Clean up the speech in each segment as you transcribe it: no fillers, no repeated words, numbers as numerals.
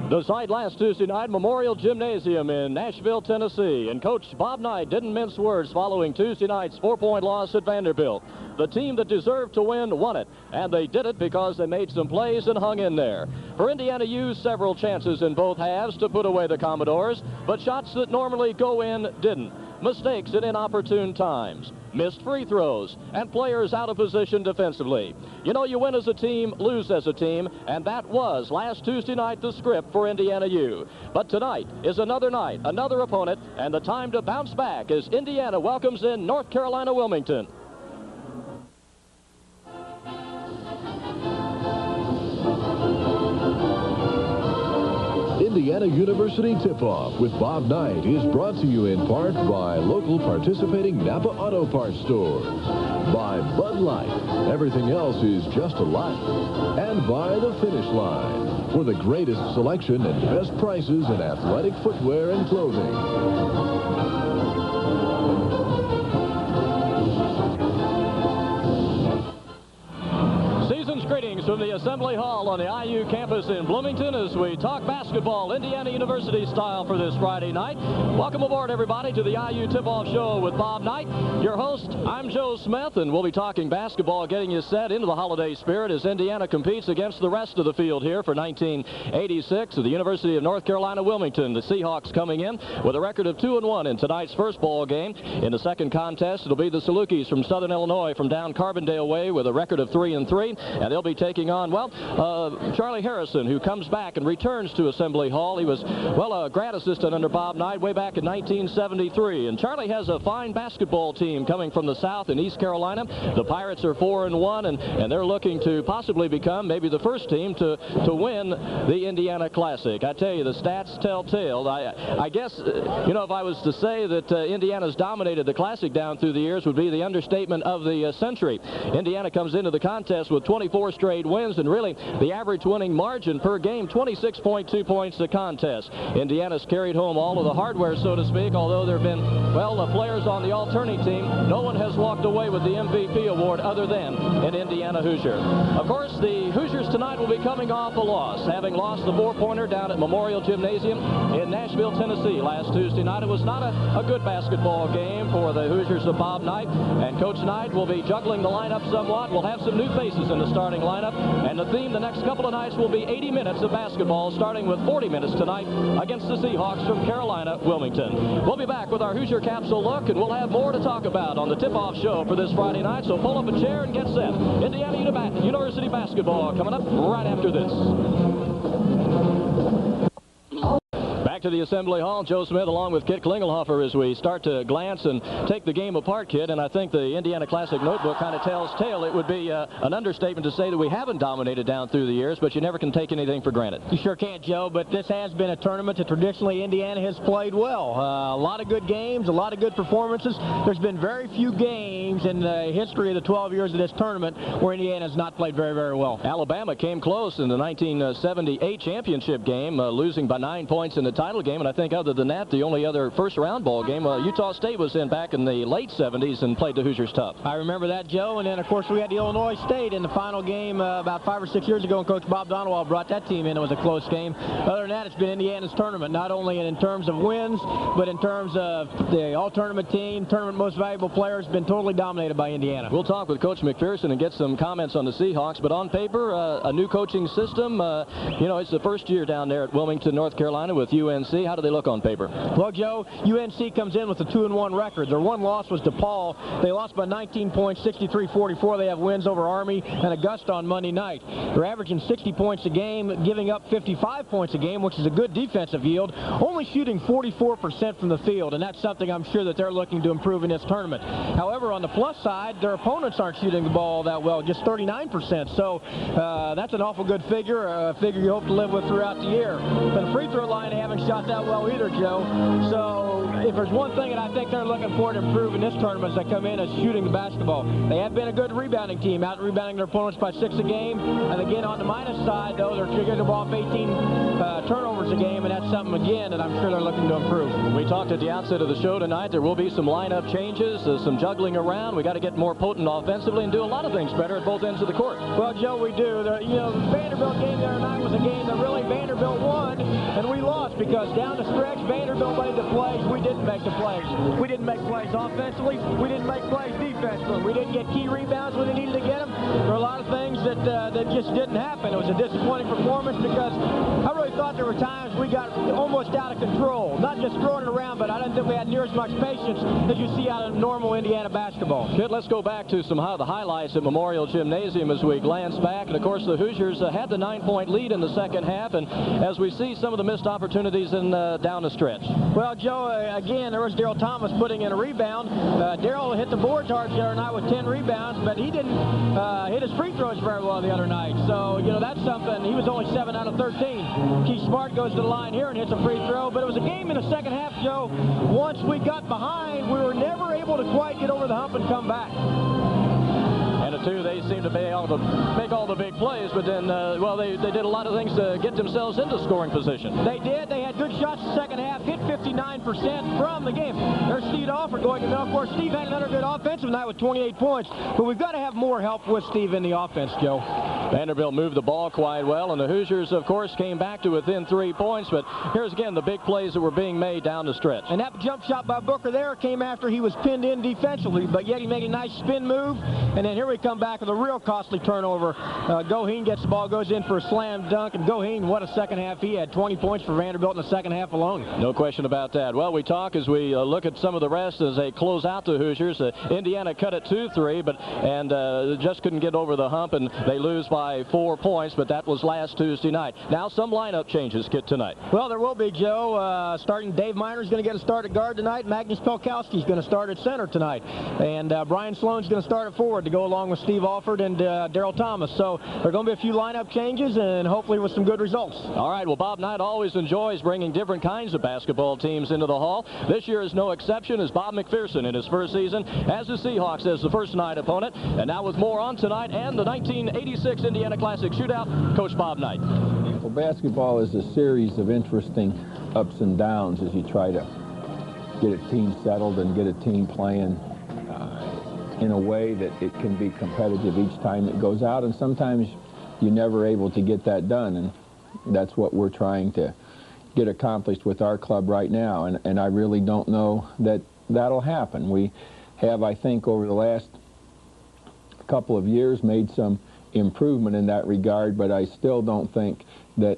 The site last Tuesday night, Memorial Gymnasium in Nashville, Tennessee. And Coach Bob Knight didn't mince words following Tuesday night's 4-point loss at Vanderbilt. The team that deserved to win won it, and they did it because they made some plays and hung in there. For Indiana U, several chances in both halves to put away the Commodores, but shots that normally go in didn't. Mistakes at inopportune times, missed free throws, and players out of position defensively. You know, you win as a team, lose as a team, and that was last Tuesday night the script for Indiana U. But tonight is another night, another opponent, and the time to bounce back as Indiana welcomes in North Carolina Wilmington. Indiana University Tip-Off with Bob Knight is brought to you in part by local participating Napa Auto Parts stores, by Bud Light, everything else is just a light, and by the Finish Line for the greatest selection and best prices in athletic footwear and clothing. Greetings from the Assembly Hall on the IU campus in Bloomington as we talk basketball Indiana University style for this Friday night. Welcome aboard, everybody, to the IU Tip-Off Show with Bob Knight. Your host, I'm Joe Smith, and we'll be talking basketball, getting you set into the holiday spirit as Indiana competes against the rest of the field here for 1986 at the University of North Carolina Wilmington. The Seahawks coming in with a record of 2-1 in tonight's first ball game. In the second contest, it'll be the Salukis from Southern Illinois from down Carbondale way with a record of 3-3, and they'll be taking on, well, Charlie Harrison, who comes back and returns to Assembly Hall. He was, well, a grad assistant under Bob Knight way back in 1973. And Charlie has a fine basketball team coming from the South in East Carolina. The Pirates are 4-1, and they're looking to possibly become maybe the first team to win the Indiana Classic. I tell you, the stats tell tale. I guess, you know, if I was to say that Indiana's dominated the Classic down through the years would be the understatement of the century. Indiana comes into the contest with 24 straight wins, and really the average winning margin per game, 26.2 points a contest. Indiana's carried home all of the hardware, so to speak, although there have been, well, the players on the alternate team. No one has walked away with the MVP award other than an Indiana Hoosier. Of course, the Hoosiers tonight will be coming off a loss, having lost the four-pointer down at Memorial Gymnasium in Nashville, Tennessee last Tuesday night. It was not a good basketball game for the Hoosiers of Bob Knight, and Coach Knight will be juggling the lineup somewhat. We'll have some new faces in the starting lineup, and the theme the next couple of nights will be 80 minutes of basketball, starting with 40 minutes tonight against the Seahawks from Carolina Wilmington. We'll be back with our Hoosier Capsule look, and we'll have more to talk about on the Tip-Off Show for this Friday night, so pull up a chair and get set. Indiana University basketball coming up right after this. Back to the Assembly Hall, Joe Smith along with Kit Klingelhofer as we start to glance and take the game apart, Kit, and I think the Indiana Classic notebook kind of tells tale. It would be an understatement to say that we haven't dominated down through the years, but you never can take anything for granted. You sure can't, Joe, but this has been a tournament that traditionally Indiana has played well. A lot of good games, a lot of good performances. There's been very few games in the history of the 12 years of this tournament where Indiana has not played very, very well. Alabama came close in the 1978 championship game, losing by 9 points in the title game, and I think other than that, the only other first-round ball game, Utah State was in back in the late 70s and played the Hoosiers tough. I remember that, Joe, and then, of course, we had the Illinois State in the final game about 5 or 6 years ago, and Coach Bob Donowell brought that team in. It was a close game. Other than that, it's been Indiana's tournament, not only in terms of wins, but in terms of the all-tournament team, tournament most valuable players, been totally dominated by Indiana. We'll talk with Coach McPherson and get some comments on the Seahawks, but on paper, a new coaching system. You know, it's the first year down there at Wilmington, North Carolina with UNC. How do they look on paper? Well, Joe, UNC comes in with a 2-1 record. Their one loss was DePaul. They lost by 19 points, 63-44. They have wins over Army and Augusta on Monday night. They're averaging 60 points a game, giving up 55 points a game, which is a good defensive yield, only shooting 44% from the field, and that's something I'm sure that they're looking to improve in this tournament. However, on the plus side, their opponents aren't shooting the ball that well, just 39%. So that's an awful good figure, a figure you hope to live with throughout the year. But the free throw line, they haven't shot that well either, Joe. So if there's one thing that I think they're looking for to improve in this tournament as they come in is shooting the basketball. They have been a good rebounding team, out rebounding their opponents by 6 a game. And again, on the minus side, though, they're getting the ball off 18 turnovers a game, and that's something, again, that I'm sure they're looking to improve. We talked at the outset of the show tonight. There will be some lineup changes, some juggling around. We got to get more potent offensively and do a lot of things better at both ends of the court. Well, Joe, we do. You know, the Vanderbilt game the other night was a game that really Vanderbilt won. because down the stretch, Vanderbilt made the plays. We didn't make the plays. We didn't make plays offensively. We didn't make plays defensively. We didn't get key rebounds when they needed to get them. There were a lot of things that just didn't happen. It was a disappointing performance because I really thought there were times we got almost out of control. Not just throwing it around, but I didn't think we had near as much patience as you see out of normal Indiana basketball. Kid, let's go back to some of the highlights at Memorial Gymnasium as we glance back. And, of course, the Hoosiers had the 9-point lead in the second half. And as we see some of the missed opportunities in down the stretch. Well, Joe, again, there was Daryl Thomas putting in a rebound. Daryl hit the boards hard the other night with 10 rebounds, but he didn't hit his free throws very well the other night. So, you know, that's something. He was only 7 out of 13. Keith Smart goes to the line here and hits a free throw. But it was a game in the second half, Joe. Once we got behind, we were never able to quite get over the hump and come back. And the two, they seem to be able to make all the big plays, but then, well, they did a lot of things to get themselves into scoring position. They did. They had good shots the second half, hit 59% from the game. There's Steve Alford going to middle. Of course, Steve had another good offensive night with 28 points, but we've got to have more help with Steve in the offense, Joe. Vanderbilt moved the ball quite well, and the Hoosiers, of course, came back to within 3 points, but here's again the big plays that were being made down the stretch. And that jump shot by Booker there came after he was pinned in defensively, but yet he made a nice spin move, and then here we come back with a real costly turnover. Goheen gets the ball, goes in for a slam dunk, and Goheen, what a second half he had. 20 points for Vanderbilt in the second half alone. No question about that. Well, we talk as we look at some of the rest as they close out the Hoosiers. Indiana cut it 2-3, and just couldn't get over the hump, and they lose by 4 points, but that was last Tuesday night. Now some lineup changes, Kit, tonight. Well, there will be, Joe. Starting Dave Minor's going to get a start at guard tonight. Magnus PELKOWSKI's going to start at center tonight. And Brian Sloan's going to start at forward to go along with Steve Alford and Daryl Thomas. So there are going to be a few lineup changes and hopefully with some good results. All right. Well, Bob Knight always enjoys bringing different kinds of basketball teams into the hall. This year is no exception as Bob McPherson in his first season has the Seahawks as the first night opponent. And now with more on tonight and the 1986 Indiana Classic Shootout, Coach Bob Knight. Well, basketball is a series of interesting ups and downs as you try to get a team settled and get a team playing in a way that it can be competitive each time it goes out, and sometimes you're never able to get that done, and that's what we're trying to get accomplished with our club right now, and I really don't know that that'll happen. We have, I think, over the last couple of years made some improvement in that regard, but I still don't think that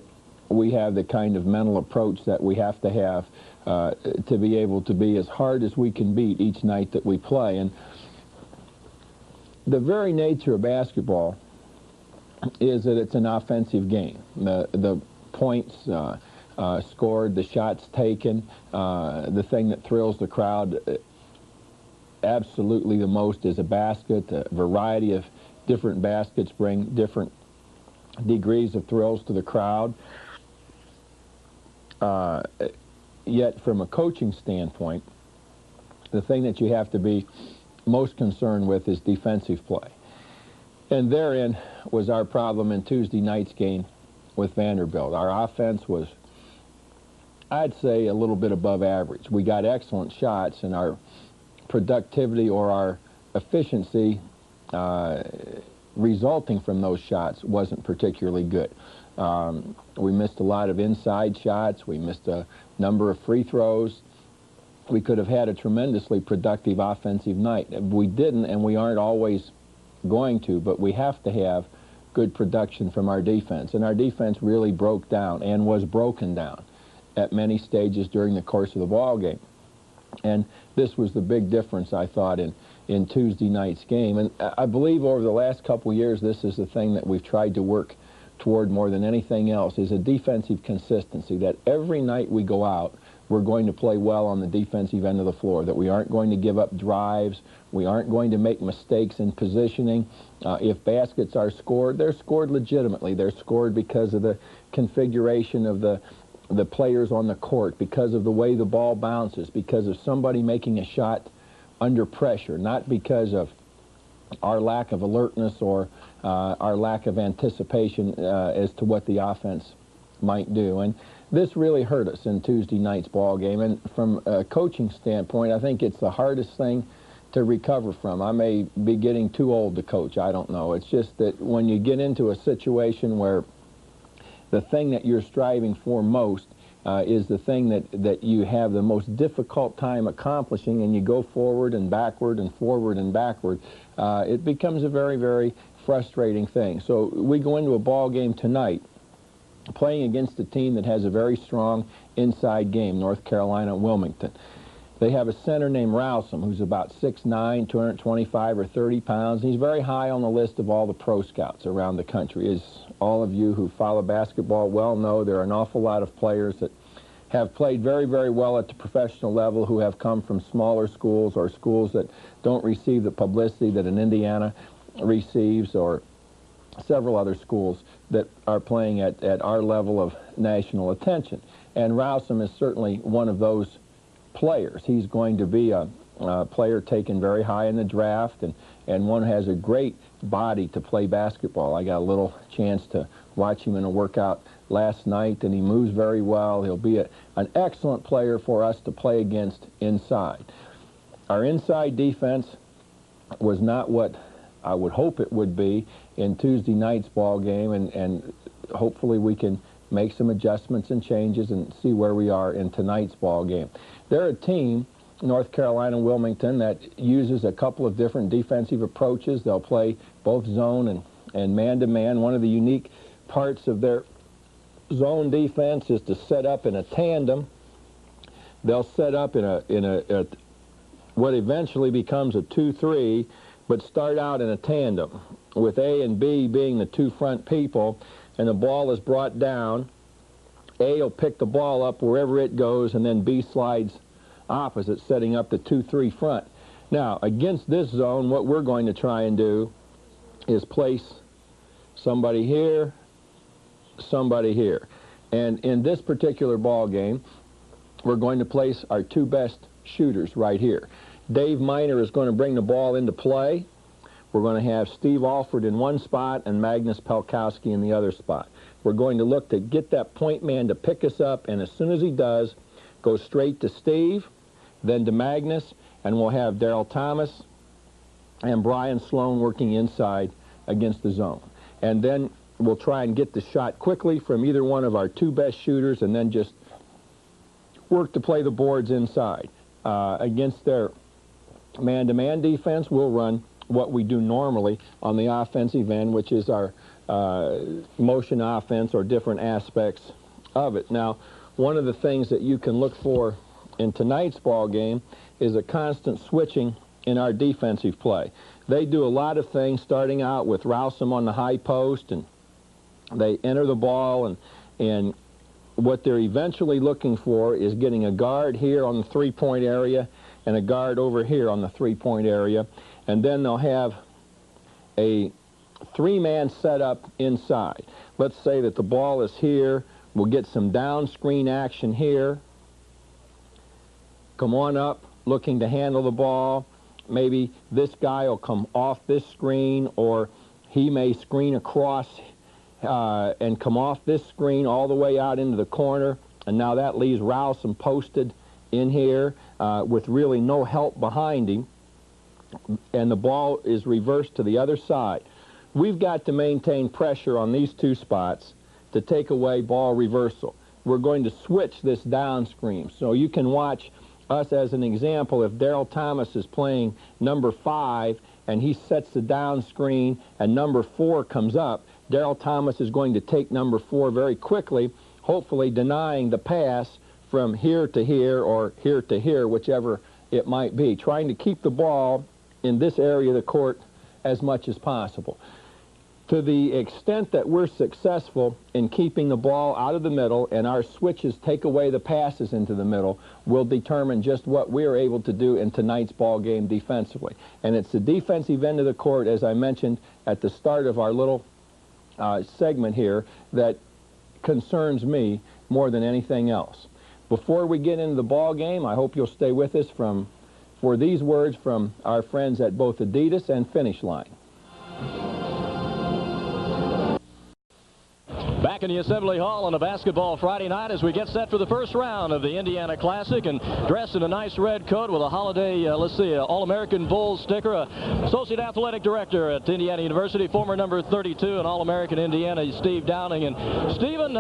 we have the kind of mental approach that we have to have to be able to be as hard as we can beat each night that we play. And the very nature of basketball is that it's an offensive game. The points scored, the shots taken, the thing that thrills the crowd absolutely the most is a basket. A variety of different baskets bring different degrees of thrills to the crowd. Yet from a coaching standpoint, the thing that you have to be most concerned with is defensive play. And therein was our problem in Tuesday night's game with Vanderbilt. Our offense was, I'd say, a little bit above average. We got excellent shots, and our productivity or our efficiency resulting from those shots wasn't particularly good. We missed a lot of inside shots. We missed a number of free throws. We could have had a tremendously productive offensive night. We didn't, and we aren't always going to, but we have to have good production from our defense. And our defense really broke down and was broken down at many stages during the course of the ball game. And this was the big difference, I thought, in Tuesday night's game. And I believe over the last couple of years, this is the thing that we've tried to work toward more than anything else, is a defensive consistency, that every night we go out, we're going to play well on the defensive end of the floor, that we aren't going to give up drives, we aren't going to make mistakes in positioning. If baskets are scored, they're scored legitimately. They're scored because of the configuration of the players on the court, because of the way the ball bounces, because of somebody making a shot under pressure, not because of our lack of alertness or our lack of anticipation as to what the offense might do. And this really hurt us in Tuesday night's ball game. And from a coaching standpoint, I think it's the hardest thing to recover from. I may be getting too old to coach. I don't know. It's just that when you get into a situation where the thing that you're striving for most is the thing that you have the most difficult time accomplishing, and you go forward and backward and forward and backward, it becomes a very, very frustrating thing. So we go into a ball game tonight playing against a team that has a very strong inside game, North Carolina Wilmington. They have a center named ROWSOM who's about 6'9", 225 or 30 pounds, and he's very high on the list of all the pro scouts around the country. As all of you who follow basketball well know, there are an awful lot of players that have played very, very well at the professional level who have come from smaller schools or schools that don't receive the publicity that an Indiana receives, or several other schools that are playing at our level of national attention. And ROWSOM is certainly one of those players. He's going to be a player taken very high in the draft, and one who has a great body to play basketball. I got a little chance to watch him in a workout last night, and he moves very well. He'll be an excellent player for us to play against inside. Our inside defense was not what I would hope it would be in Tuesday night's ball game, and hopefully we can make some adjustments and changes and see where we are in tonight's ball game. They're a team, North Carolina Wilmington, that uses a couple of different defensive approaches. They'll play both zone and man-to-man. One of the unique parts of their zone defense is to set up in a tandem. They'll set up in a what eventually becomes a 2-3, but start out in a tandem, with A and B being the two front people, and the ball is brought down. A will pick the ball up wherever it goes, and then B slides opposite, setting up the 2-3 front. Now, against this zone, what we're going to try and do is place somebody here, somebody here. And in this particular ball game, we're going to place our two best shooters right here. Dave Miner is going to bring the ball into play. We're going to have Steve ALFORD in one spot and Magnus PELKOWSKI in the other spot. We're going to look to get that point man to pick us up, and as soon as he does, go straight to Steve, then to Magnus, and we'll have Darrell Thomas and Brian Sloan working inside against the zone. And then we'll try and get the shot quickly from either one of our two best shooters, and then just work to play the boards inside. Against their man-to-man defense, we'll run what we do normally on the offensive end, which is our motion offense, or different aspects of it. Now, one of the things that you can look for in tonight's ball game is a constant switching in our defensive play. They do a lot of things, starting out with ROWSOM on the high post, and they enter the ball, and what they're eventually looking for is getting a guard here on the three-point area and a guard over here on the three-point area, and then they'll have a three-man setup inside. Let's say that the ball is here. We'll get some down screen action here. Come on up, looking to handle the ball. Maybe this guy will come off this screen, or he may screen across and come off this screen all the way out into the corner. And now that leaves ROWSOM posted in here with really no help behind him. And the ball is reversed to the other side. We've got to maintain pressure on these two spots to take away ball reversal. We're going to switch this down screen. So you can watch us as an example. If Darrell Thomas is playing number 5 and he sets the down screen and number 4 comes up, Darrell Thomas is going to take number 4 very quickly, hopefully denying the pass from here to here or here to here, whichever it might be, trying to keep the ball in this area of the court as much as possible. To the extent that we're successful in keeping the ball out of the middle and our switches take away the passes into the middle, will determine just what we're able to do in tonight's ball game defensively. And it's the defensive end of the court, as I mentioned at the start of our little segment here, that concerns me more than anything else. Before we get into the ball game, I hope you'll stay with us for these words from our friends at both Adidas and Finish Line. Back in the Assembly Hall on a basketball Friday night as we get set for the first round of the Indiana Classic, and dressed in a nice red coat with a holiday, All-American Bulls sticker, Associate Athletic Director at Indiana University, former number 32 and All-American Indiana, Steve Downing. And Stephen,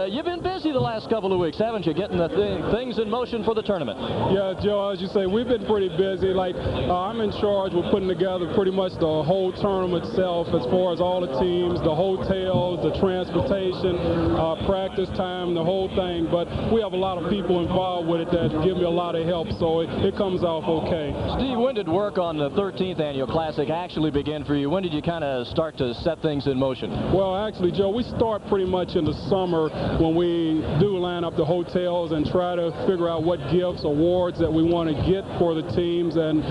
you've been busy the last couple of weeks, haven't you, getting the things in motion for the tournament? Yeah, Joe, as you say, we've been pretty busy. I'm in charge with putting together pretty much the whole tournament itself, as far as all the teams, the hotels, the transportation, practice time, the whole thing. But we have a lot of people involved with it that give me a lot of help, so it comes off okay. Steve, when did work on the 13th Annual Classic actually begin for you? When did you kind of start to set things in motion? Well, actually, Joe, we start pretty much in the summer when we do line up the hotels and try to figure out what gifts, awards that we want to get for the teams, and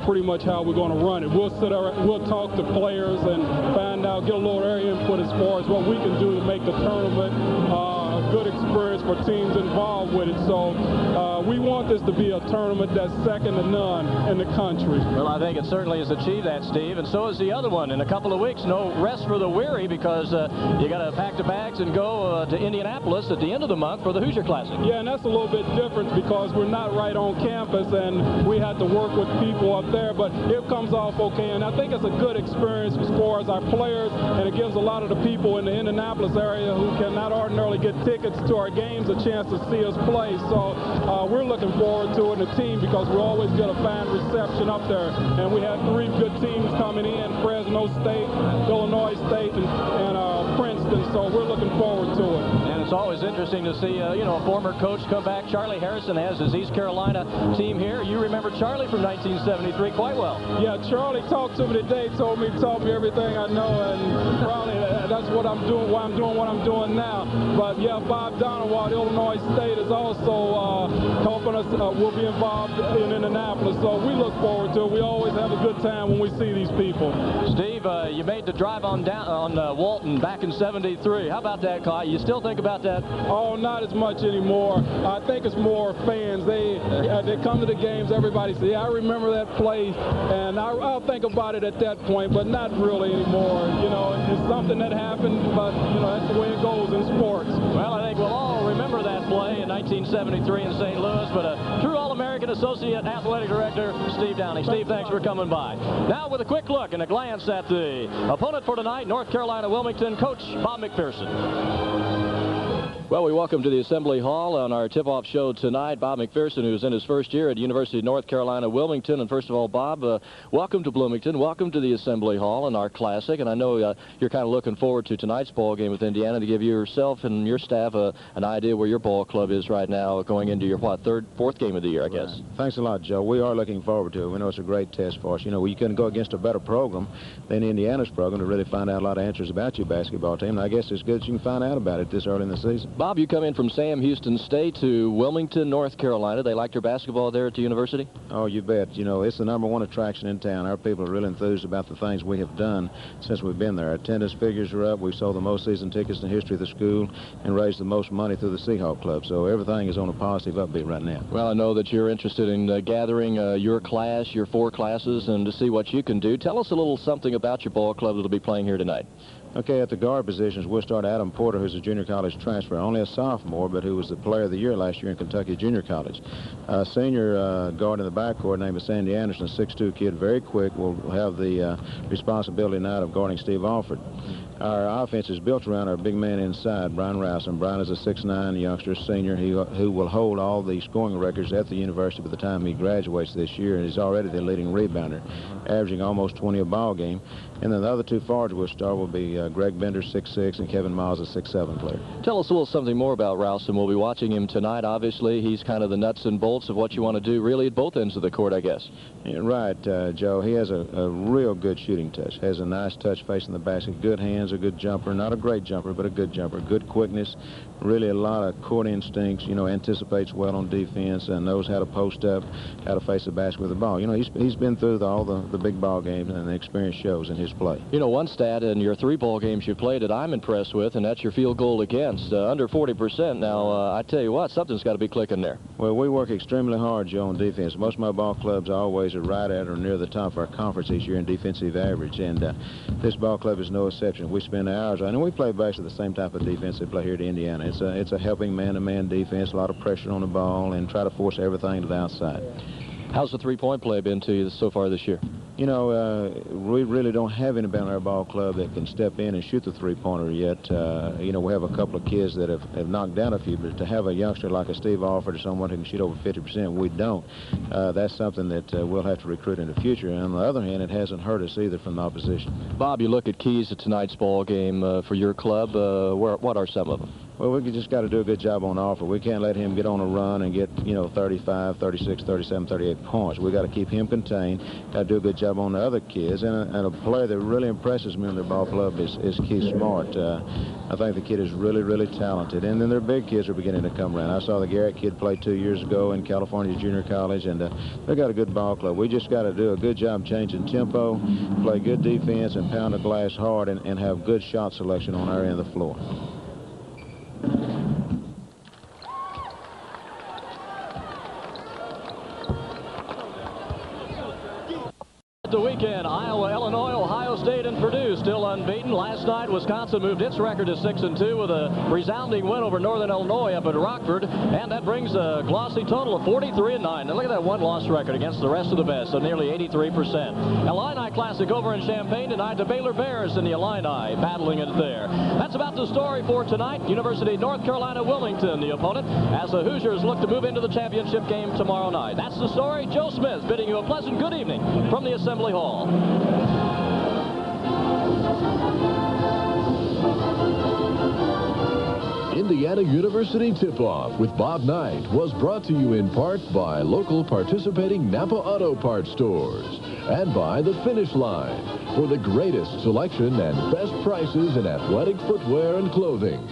pretty much how we're going to run it. We'll talk to players and find out, get a little area input as far as what we can do to make the tournament a good experience for teams involved with it. So we want this to be a tournament that's second to none in the country. Well, I think it certainly has achieved that, Steve, and so is the other one. In a couple of weeks, no rest for the weary, because you got to pack the bags and go to Indianapolis at the end of the month for the Hoosier Classic. Yeah, and that's a little bit different because we're not right on campus, and we have to work with people up there, but it comes off okay, and I think it's a good experience as far as our players, and it gives a lot of the people in the Indianapolis area who cannot ordinarily get tickets to our games a chance to see us play. So we're looking forward to it in the team, because we always get a fine reception up there, and we had 3 good teams coming in: Fresno State, Illinois State, and Princeton. So we're looking forward to it. And it's always interesting to see, a former coach come back. Charlie Harrison has his East Carolina team here. You remember Charlie from 1973 quite well. Yeah, Charlie talked to me today, taught me everything I know, and probably that's what I'm doing, why I'm doing what I'm doing now. But yeah, Bob Donowald, Illinois State, is also helping us. We'll be involved in Indianapolis, so we look forward to it. We always have a good time when we see these people. Steve, you made the drive on Walton back in '73. How about that, Kai? You still think about that? Oh, not as much anymore. I think it's more fans. They come to the games. Everybody says, "Yeah, I remember that play," and I'll think about it at that point, but not really anymore. It's something that happened, but that's the way it goes in sports. Well, I think we'll all remember that play in 1973 in St. Louis, but a true All-American Associate Athletic Director, Steve Downing. Steve, thanks for coming by. Now, with a quick look and a glance at the opponent for tonight, North Carolina Wilmington, Coach Bob McPherson. Well, we welcome to the Assembly Hall on our tip-off show tonight Bob McPherson, who's in his first year at University of North Carolina, Wilmington. And first of all, Bob, welcome to Bloomington. Welcome to the Assembly Hall and our Classic. And I know you're kind of looking forward to tonight's ball game with Indiana, to give yourself and your staff an idea where your ball club is right now, going into your, fourth game of the year, I guess. Right. Thanks a lot, Joe. We are looking forward to it. We know it's a great test for us. We couldn't go against a better program than Indiana's program to really find out a lot of answers about your basketball team. And I guess it's good that you can find out about it this early in the season. Bob, you come in from Sam Houston State to Wilmington, North Carolina. They like their basketball there at the university? Oh, you bet. It's the #1 attraction in town. Our people are really enthused about the things we have done since we've been there. Our attendance figures are up. We've sold the most season tickets in the history of the school and raised the most money through the Seahawk Club. So everything is on a positive upbeat right now. Well, I know that you're interested in gathering your class, your 4 classes, and to see what you can do. Tell us a little something about your ball club that'll be playing here tonight. Okay, at the guard positions, we'll start Adam Porter, who's a junior college transfer, only a sophomore, but who was the player of the year last year in Kentucky Junior College. Senior guard in the backcourt named Sandy Anderson, a 6'2" kid, very quick, will have the responsibility now of guarding Steve Alford. Our offense is built around our big man inside, Brian ROWSOM. Brian is a 6'9" youngster, senior, who will hold all the scoring records at the university by the time he graduates this year, and he's already the leading rebounder, averaging almost 20 a ball game. And then the other 2 forwards we'll start will be Greg Bender, 6'6", and Kevin Miles, a 6'7" player. Tell us a little something more about ROWSOM. We'll be watching him tonight. Obviously, he's kind of the nuts and bolts of what you want to do, really, at both ends of the court, I guess. Yeah, right, Joe. He has a real good shooting touch. Has a nice touch facing the basket. Good hands, a good jumper. Not a great jumper, but a good jumper. Good quickness. Really a lot of court instincts. Anticipates well on defense and knows how to post up, how to face the basket with the ball. He's been through all the big ball games, and the experience shows in his play. You know, one stat in your 3 bowl games you played that I'm impressed with, and that's your field goal against, under 40%. Now, I tell you what, something's got to be clicking there. Well, we work extremely hard, Joe, on defense. Most of my ball clubs always are right at or near the top of our conference each year in defensive average, and this ball club is no exception. We spend hours on it, and we play basically the same type of defense they play here at Indiana. It's a helping man-to-man defense, a lot of pressure on the ball, and try to force everything to the outside. How's the three-point play been to you so far this year? You know, we really don't have anybody in our ball club that can step in and shoot the three-pointer yet. You know, we have a couple of kids that have knocked down a few, but to have a youngster like a Steve Alford or someone who can shoot over 50%, we don't. That's something that we'll have to recruit in the future. And on the other hand, it hasn't hurt us either from the opposition. Bob, you look at keys to tonight's ball game for your club. What are some of them? Well, we just got to do a good job on Alford. We can't let him get on a run and get, you know, 35, 36, 37, 38 points. We got to keep him contained. Got to do a good job on the other kids. And a player that really impresses me in their ball club is Keith Smart. I think the kid is really, really talented. And then their big kids are beginning to come around. I saw the Garrett kid play 2 years ago in California Junior College, and they got a good ball club. We just got to do a good job changing tempo, play good defense, and pound the glass hard, and have good shot selection on our end of the floor. The weekend, Iowa, Illinois, Ohio State, and Purdue still unbeaten. Last night, Wisconsin moved its record to 6-2 with a resounding win over Northern Illinois up at Rockford, and that brings a glossy total of 43-9. And look at that one-loss record against the rest of the best, so nearly 83%. Illini Classic over in Champaign tonight. The Baylor Bears and the Illini battling it there. That's about the story for tonight. University of North Carolina Wilmington, the opponent, as the Hoosiers look to move into the championship game tomorrow night. That's the story. Joe Smith bidding you a pleasant good evening from the Assembly Hall. Indiana University Tip-Off with Bob Knight was brought to you in part by local participating Napa Auto Parts stores and by the Finish Line for the greatest selection and best prices in athletic footwear and clothing.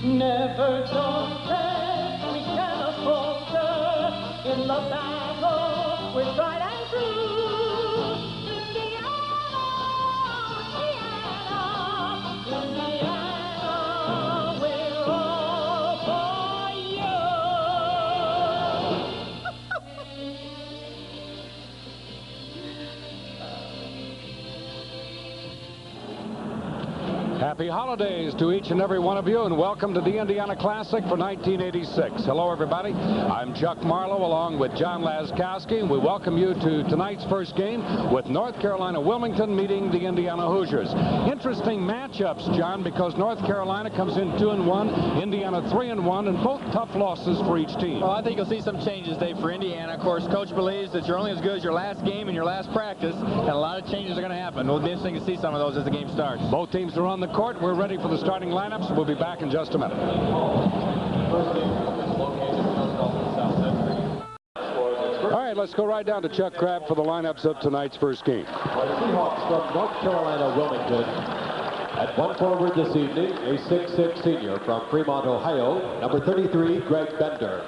Never don't let we can falter in the battle we're tried and true. Indiana, we're all for you. Happy holidays to each and every one of you, and welcome to the Indiana Classic for 1986. Hello, everybody. I'm Chuck Marlowe along with John Laskowski, and we welcome you to tonight's first game with North Carolina Wilmington meeting the Indiana Hoosiers. Interesting matchups, John, because North Carolina comes in 2-1, Indiana 3-1, and both tough losses for each team. Well, I think you'll see some changes, Dave, for Indiana. Of course, Coach believes that you're only as good as your last game and your last practice, and a lot of changes are going to happen. It'll be interesting to see some of those as the game starts. Both teams are on the court. We're ready for the starting lineups. We'll be back in just a minute. All right, let's go right down to Chuck Crabb for the lineups of tonight's first game. Seahawks from North Carolina, Wilmington. At one forward this evening, a 6'6" senior from Fremont, Ohio, number 33, Greg Bender.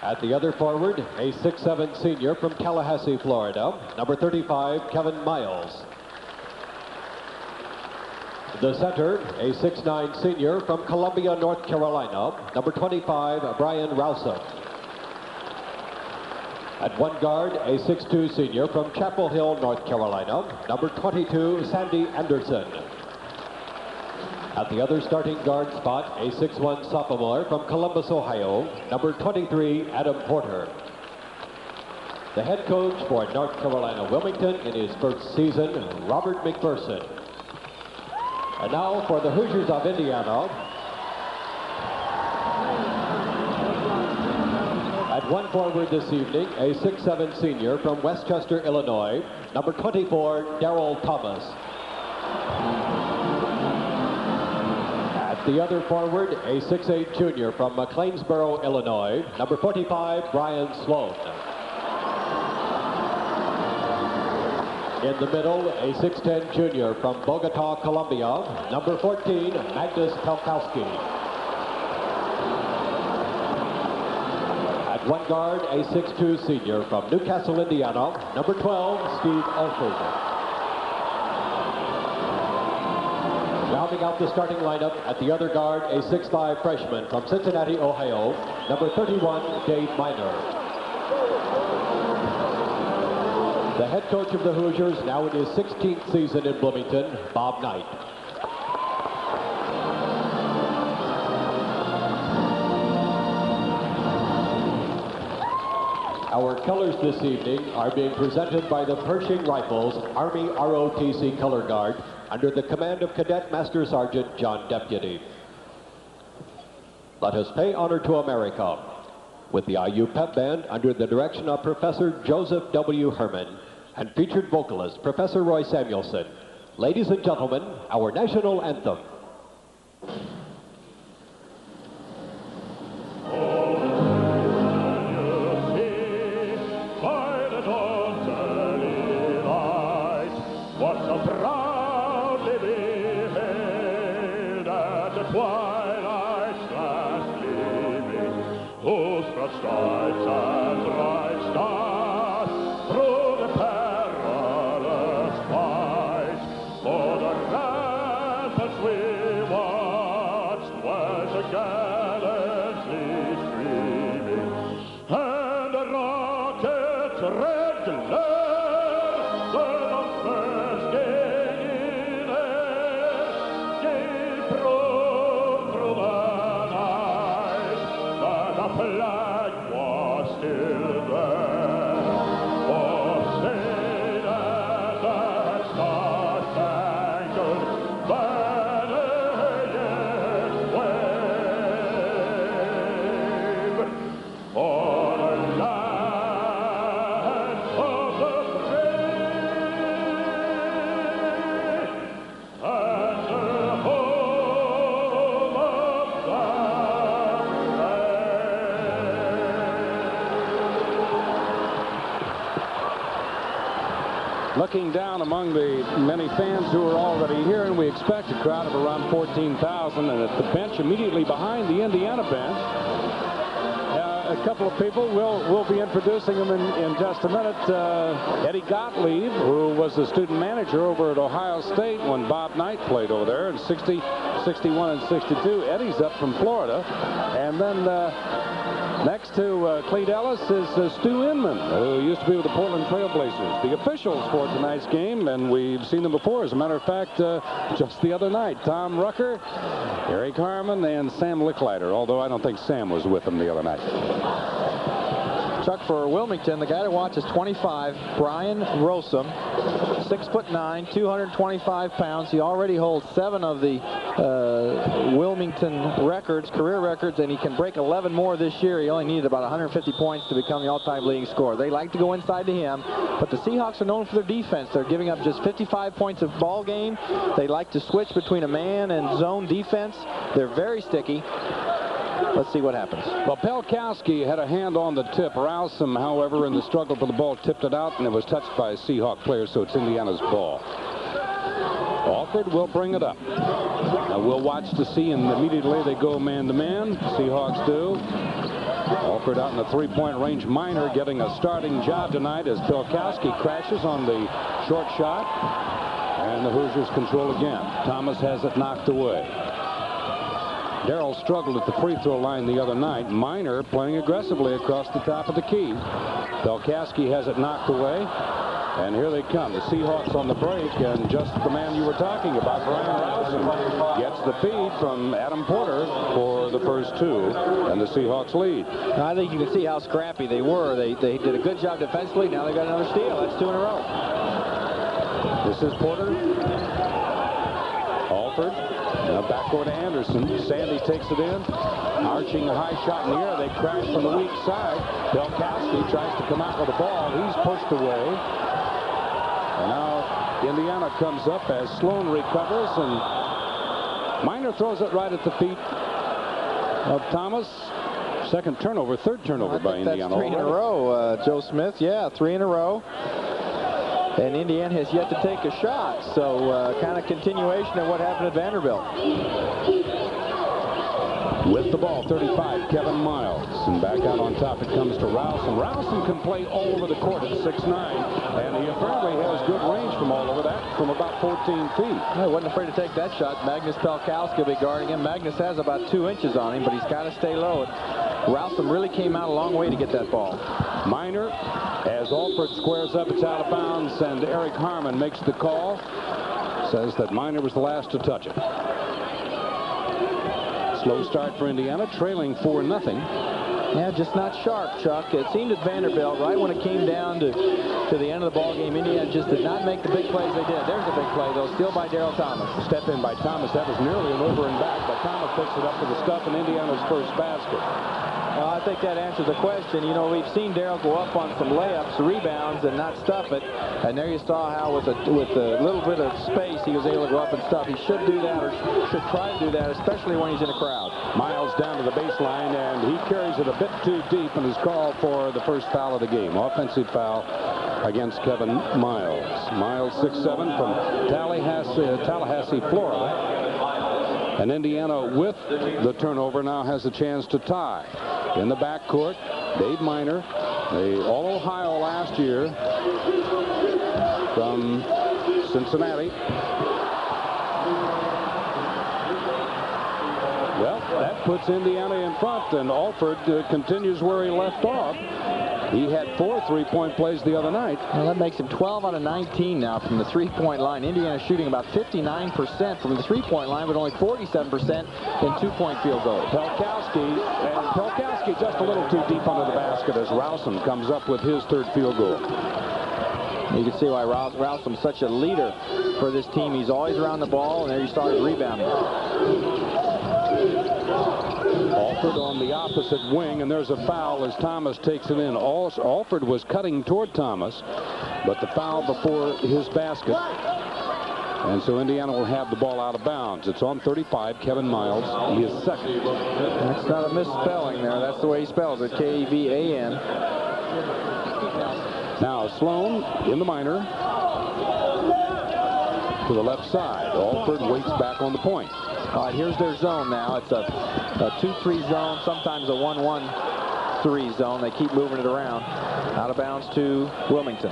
At the other forward, a 6'7" senior from Tallahassee, Florida, number 35, Kevin Miles. The center, a 6'9" senior from Columbia, North Carolina, number 25, Brian ROWSOM. At one guard, a 6'2" senior from Chapel Hill, North Carolina, number 22, Sandy Anderson. At the other starting guard spot, a 6'1" sophomore from Columbus, Ohio, number 23, Adam Porter. The head coach for North Carolina Wilmington in his first season, Robert McPherson. And now for the Hoosiers of Indiana. At one forward this evening, a 6'7" senior from Westchester, Illinois, number 24, Darryl Thomas. At the other forward, a 6'8" junior from McLeansboro, Illinois, number 45, Brian Sloan. In the middle, a 6'10" junior from Bogota, Colombia, number 14, Magnus PELKOWSKI. At one guard, a 6'2" senior from Newcastle, Indiana, number 12, Steve ALFORD. Rounding out the starting lineup at the other guard, a 6'5" freshman from Cincinnati, Ohio, number 31, Dave Minor. The head coach of the Hoosiers, now in his 16th season in Bloomington, Bob Knight. Our colors this evening are being presented by the Pershing Rifles Army ROTC Color Guard under the command of Cadet Master Sergeant John Deputy. Let us pay honor to America with the IU Pep Band under the direction of Professor Joseph W. Herman and featured vocalist Professor Roy Samuelson. Ladies and gentlemen, our national anthem. Looking down among the many fans who are already here, and we expect a crowd of around 14,000, and at the bench immediately behind the Indiana bench, a couple of people, we'll be introducing them in just a minute. Eddie Gottlieb, who was the student manager over at Ohio State when Bob Knight played over there in 60, 61, and 62. Eddie's up from Florida. And then next to Clete Ellis is Stu Inman, who used to be with the Portland Trail Blazers. The officials for tonight's game, and we've seen them before, as a matter of fact, just the other night. Tom Rucker, Eric Harmon, and Sam Licklider, although I don't think Sam was with them the other night. Chuck, for Wilmington, the guy to watch is 25, Brian ROWSOM, 6'9", 225 pounds. He already holds 7 of the Wilmington records, career records, and he can break 11 more this year. He only needed about 150 points to become the all-time leading scorer. They like to go inside to him, but the Seahawks are known for their defense. They're giving up just 55 points a ball game. They like to switch between a man and zone defense. They're very sticky. Let's see what happens. Well, PELKOWSKI had a hand on the tip. ROWSOM, however, in the struggle for the ball, tipped it out, and it was touched by a Seahawk player, so it's Indiana's ball. ALFORD will bring it up. Now we'll watch to see, and immediately they go man-to-man. Seahawks do. ALFORD out in the three-point range. Minor getting a starting job tonight as PELKOWSKI crashes on the short shot. And the Hoosiers control again. Thomas has it knocked away. Darryl struggled at the free throw line the other night. Minor playing aggressively across the top of the key. PELKOWSKI has it knocked away. And here they come, the Seahawks on the break, and just the man you were talking about, Brian ROWSOM, gets the feed from Adam Porter for the first two, and the Seahawks lead. I think you can see how scrappy they were. They did a good job defensively. Now they got another steal. That's 2 in a row. This is Porter. Alford. Now backcourt to Anderson. Sandy takes it in. Arching a high shot in the air. They crash from the weak side. PELKOWSKI tries to come out with the ball. He's pushed away. And now Indiana comes up as Sloan recovers, and Minor throws it right at the feet of Thomas. Second turnover, third turnover by Indiana. That's 3 in a row, Joe Smith. Yeah, 3 in a row. And Indiana has yet to take a shot. So kind of continuation of what happened at Vanderbilt. With the ball, 35, Kevin Miles. And back out on top, it comes to ROWSOM. ROWSOM can play all over the court at 6'9", and he apparently has good range from all over that, from about 14 feet. I wasn't afraid to take that shot. Magnus PELKOWSKI will be guarding him. Magnus has about 2 inches on him, but he's got to stay low. ROWSOM really came out a long way to get that ball. Minor, as Alford squares up, it's out of bounds, and Eric Harmon makes the call. Says that Minor was the last to touch it. Slow start for Indiana, trailing 4-0. Yeah, just not sharp, Chuck. It seemed at Vanderbilt, right when it came down to the end of the ball game, Indiana just did not make the big plays they did. There's a big play, though, steal by Daryl Thomas. Step in by Thomas. That was nearly an over and back, but Thomas picks it up for the stuff in Indiana's first basket. Well, I think that answers the question. You know, we've seen Daryl go up on some layups, rebounds, and not stuff it. And there you saw how with a little bit of space, he was able to go up and stuff. He should do that, or should try to do that, especially when he's in a crowd. Miles down to the baseline, and he carries it a bit too deep and is called for the first foul of the game. Offensive foul against Kevin Miles. Miles, 6'7", from Tallahassee, Florida. And Indiana, with the turnover, now has a chance to tie. In the backcourt, Dave Minor, the All-Ohio last year from Cincinnati. Well, that puts Indiana in front, and Alford continues where he left off. He had 4 3-point plays the other night. Well, that makes him 12 out of 19 now from the 3-point line. Indiana shooting about 59% from the 3-point line, but only 47% in 2-point field goals. PELKOWSKI just a little too deep under the basket as ROWSOM comes up with his third field goal. You can see why ROWSOM's such a leader for this team. He's always around the ball, and there you saw his rebounding. Alford on the opposite wing, and there's a foul as Thomas takes it in. Alford was cutting toward Thomas, but the foul before his basket. And so Indiana will have the ball out of bounds. It's on 35, Kevin Miles. He is second. That's not a misspelling there. That's the way he spells it, K-E-V-A-N. Now Sloan in the minor to the left side. Alford waits back on the point. All right, here's their zone now. It's a 2-3 zone, sometimes a 1-1-3 zone. They keep moving it around. Out of bounds to Wilmington.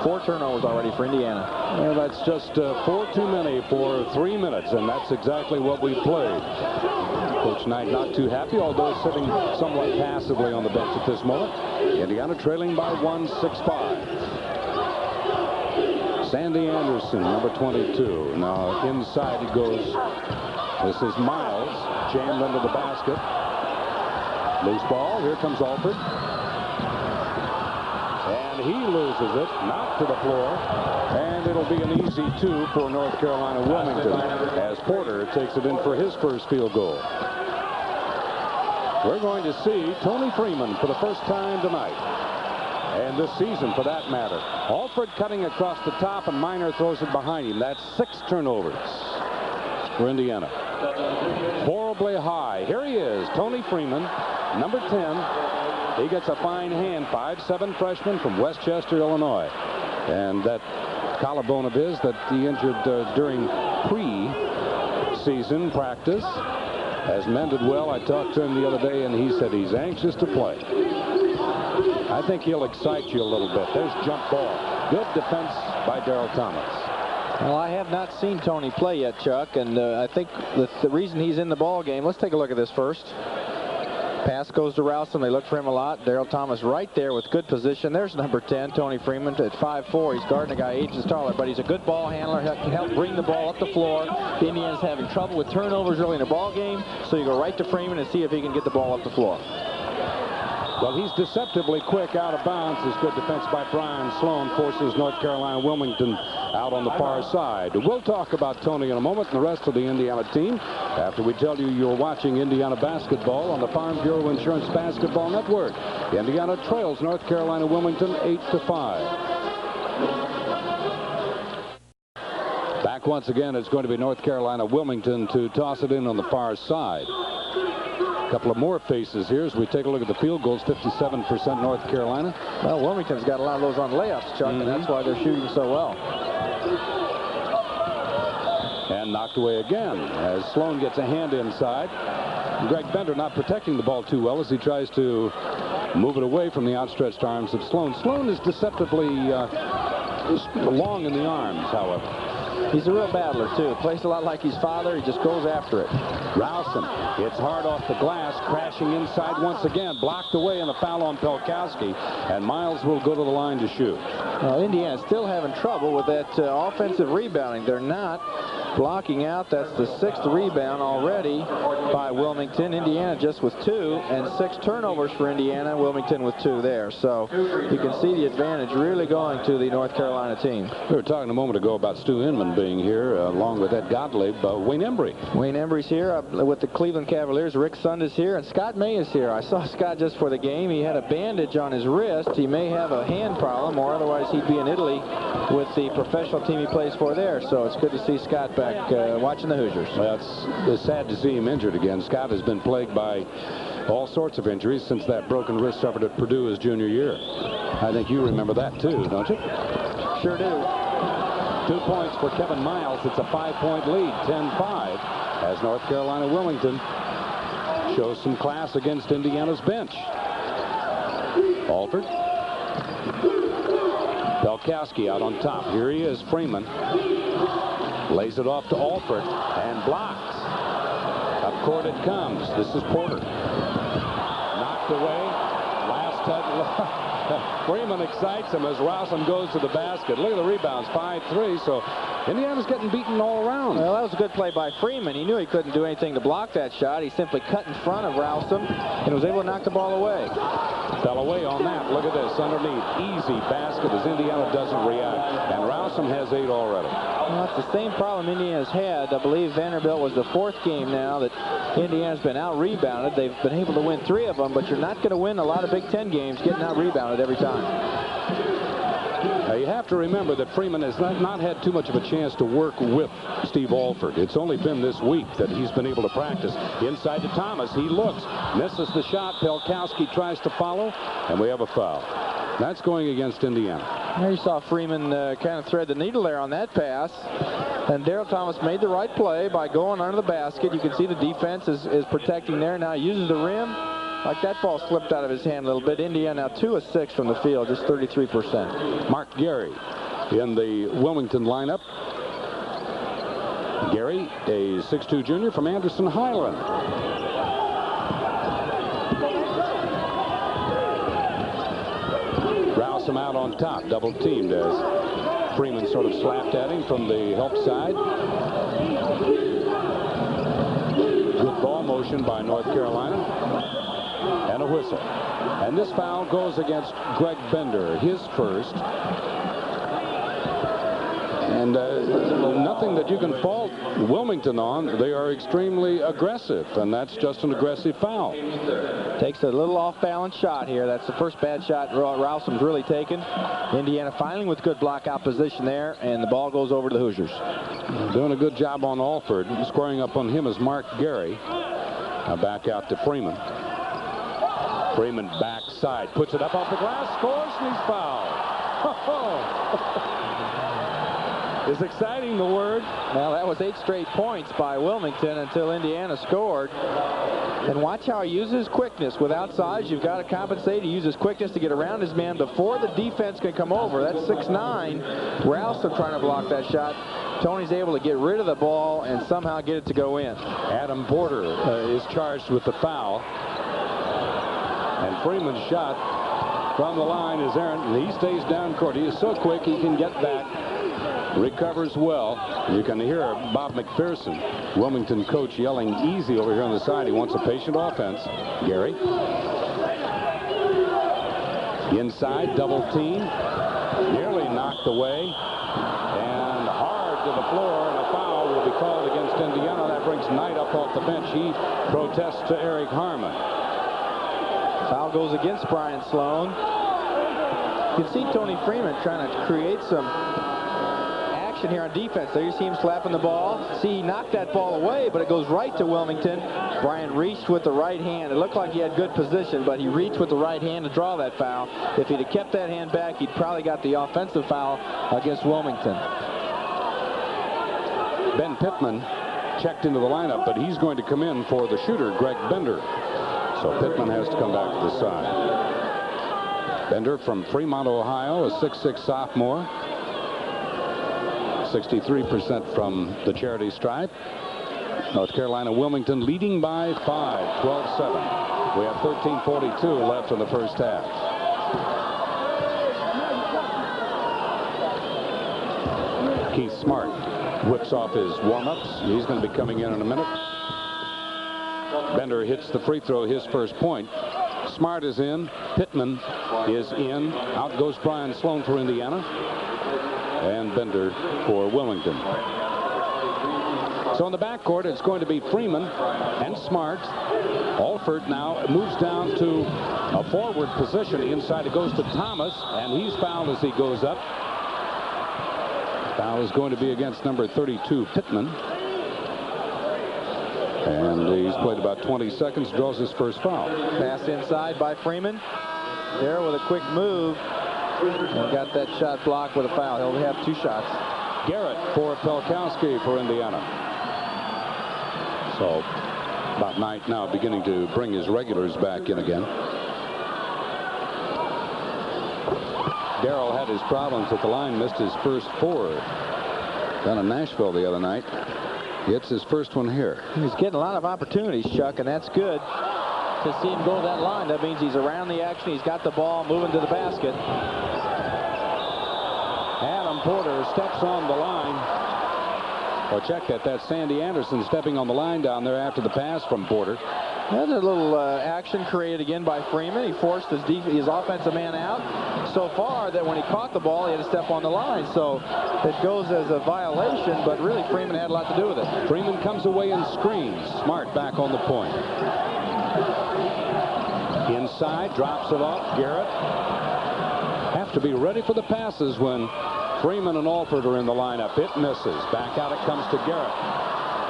4 turnovers already for Indiana. Well, that's just 4 too many for 3 minutes, and that's exactly what we played. Coach Knight not too happy, although sitting somewhat passively on the bench at this moment. Indiana trailing by 1, 6-5. Sandy Anderson, number 22. Now inside he goes. This is Miles, jammed under the basket. Loose ball. Here comes Alford. And he loses it, knocked to the floor. And it'll be an easy 2 for North Carolina Wilmington as Porter takes it in for his first field goal. We're going to see Tony Freeman for the first time tonight. And this season, for that matter. Alford cutting across the top, and Minor throws it behind him. That's 6 turnovers for Indiana. Horribly high. Here he is, Tony Freeman, number 10. He gets a fine hand, 5'7" freshman from Westchester, Illinois. And that collarbone of his that he injured during pre-season practice has mended well. I talked to him the other day, and he said he's anxious to play. I think he'll excite you a little bit. There's jump ball. Good defense by Daryl Thomas. Well, I have not seen Tony play yet, Chuck, and I think the reason he's in the ball game, let's take a look at this first. Pass goes to ROWSOM. They look for him a lot. Daryl Thomas right there with good position. There's number 10, Tony Freeman, at 5'4". He's guarding a guy 8 inches taller, but he's a good ball handler. He can help bring the ball up the floor. The Indiana's having trouble with turnovers early in the ball game, so you go right to Freeman and see if he can get the ball up the floor. Well, he's deceptively quick out of bounds. This good defense by Brian Sloan forces North Carolina Wilmington out on the far side. We'll talk about Tony in a moment and the rest of the Indiana team after we tell you you're watching Indiana basketball on the Farm Bureau Insurance Basketball Network. Indiana trails North Carolina Wilmington 8-5. Back once again, it's going to be North Carolina Wilmington to toss it in on the far side. A couple of more faces here as we take a look at the field goals. 57% North Carolina. Well, Wilmington's got a lot of those on layups, Chuck, and that's why they're shooting so well. And knocked away again as Sloan gets a hand inside. Greg Bender not protecting the ball too well as he tries to move it away from the outstretched arms of Sloan. Sloan is deceptively long in the arms, however. He's a real battler, too. Plays a lot like his father. He just goes after it. ROWSOM hits hard off the glass, crashing inside once again. Blocked away in the foul on PELKOWSKI, and Miles will go to the line to shoot. Well, Indiana's still having trouble with that offensive rebounding. They're not blocking out. That's the 6th rebound already by Wilmington. Indiana just with 2, and 6 turnovers for Indiana. Wilmington with 2 there. So you can see the advantage really going to the North Carolina team. We were talking a moment ago about Stu Inman being here, along with Ed Gottlieb. Wayne Embry. Wayne Embry's here with the Cleveland Cavaliers. Rick Sund is here, and Scott May is here. I saw Scott just for the game. He had a bandage on his wrist. He may have a hand problem, or otherwise he'd be in Italy with the professional team he plays for there. So it's good to see Scott back watching the Hoosiers. Well, it's sad to see him injured again. Scott has been plagued by all sorts of injuries since that broken wrist suffered at Purdue his junior year. I think you remember that too, don't you? Sure do. 2 points for Kevin Miles. It's a 5-point lead, 10-5, as North Carolina Wilmington shows some class against Indiana's bench. Alford. PELKOWSKI out on top. Here he is, Freeman. Lays it off to Alford and blocks. Up court it comes. This is Porter. Knocked away. Last touch. Freeman excites him as ROWSOM goes to the basket. Look at the rebounds, 5-3. So Indiana's getting beaten all around. Well, that was a good play by Freeman. He knew he couldn't do anything to block that shot. He simply cut in front of ROWSOM and was able to knock the ball away. Fell away on that. Look at this underneath. Easy basket as Indiana doesn't react. And ROWSOM has 8 already. Well, it's the same problem Indiana's had. I believe Vanderbilt was the 4th game now that Indiana's been out-rebounded. They've been able to win 3 of them, but you're not going to win a lot of Big Ten games getting out-rebounded every time. Now, you have to remember that Freeman has not had too much of a chance to work with Steve Alford. It's only been this week that he's been able to practice. Inside to Thomas. He looks. Misses the shot. PELKOWSKI tries to follow, and we have a foul. That's going against Indiana. There you saw Freeman kind of thread the needle there on that pass. And Daryl Thomas made the right play by going under the basket. You can see the defense is protecting there. Now he uses the rim. Like that ball slipped out of his hand a little bit. Indiana now 2 of 6 from the field, just 33%. Mark Gary in the Wilmington lineup. Gary, a 6'2 junior from Anderson Highland. ROWSOM out on top, double teamed as Freeman sort of slapped at him from the help side. Good ball motion by North Carolina. And a whistle. And this foul goes against Greg Bender, his first. And nothing that you can fault Wilmington on. They are extremely aggressive, and that's just an aggressive foul. Takes a little off-balance shot here. That's the first bad shot ROWSOM's really taken. Indiana finally with good block opposition there, and the ball goes over to the Hoosiers. Doing a good job on Alford. Scoring up on him is Mark Gary. Now back out to Freeman. Freeman backside, puts it up off the glass, scores, and he's fouled. Is exciting the word? Well, that was 8 straight points by Wilmington until Indiana scored. And watch how he uses quickness. With outsides, you've got to compensate. He uses quickness to get around his man before the defense can come over. That's 6'9". ROWSOM trying to block that shot. Tony's able to get rid of the ball and somehow get it to go in. Adam Porter is charged with the foul. And Freeman's shot from the line is errant, and he stays down court. He is so quick he can get back, recovers well. You can hear Bob McPherson, Wilmington coach, yelling easy over here on the side. He wants a patient offense. Gary. Inside, double team. Nearly knocked away. And hard to the floor, and a foul will be called against Indiana. That brings Knight up off the bench. He protests to Eric Harmon. Foul goes against Brian Sloan. You can see Tony Freeman trying to create some action here on defense. There you see him slapping the ball. See, he knocked that ball away, but it goes right to Wilmington. Bryant reached with the right hand. It looked like he had good position, but he reached with the right hand to draw that foul. If he'd have kept that hand back, he'd probably got the offensive foul against Wilmington. Ben Pittman checked into the lineup, but he's going to come in for the shooter, Greg Bender. So Pittman has to come back to the side. Bender from Fremont, Ohio, a 6'6" sophomore. 63% from the charity stripe. North Carolina Wilmington leading by 5, 12-7. We have 13:42 left in the first half. Keith Smart whips off his warm-ups. He's going to be coming in a minute. Bender hits the free throw, his first point. Smart is in. Pittman is in. Out goes Brian Sloan for Indiana. And Bender for Wilmington. So in the backcourt, it's going to be Freeman and Smart. Alford now moves down to a forward position. Inside it goes to Thomas, and he's fouled as he goes up. Foul is going to be against number 32, Pittman. And he's played about 20 seconds, draws his first foul. Pass inside by Freeman. There with a quick move. And got that shot blocked with a foul. He'll have 2 shots. Garrett for Pelkowski for Indiana. So Bob Knight now beginning to bring his regulars back in again. Darrell had his problems at the line, missed his first 4 down in Nashville the other night. He hits his first one here. He's getting a lot of opportunities, Chuck, and that's good. To see him go to that line, that means he's around the action. He's got the ball moving to the basket. Adam Porter steps on the line. Well, check that. That's Sandy Anderson stepping on the line down there after the pass from Porter. There's a little action created again by Freeman. He forced his offensive man out so far that when he caught the ball, he had to step on the line. So it goes as a violation, but really Freeman had a lot to do with it. Freeman comes away and screens. Smart back on the point. Inside, drops it off. Garrett. Have to be ready for the passes when Freeman and Alford are in the lineup. It misses. Back out it comes to Garrett.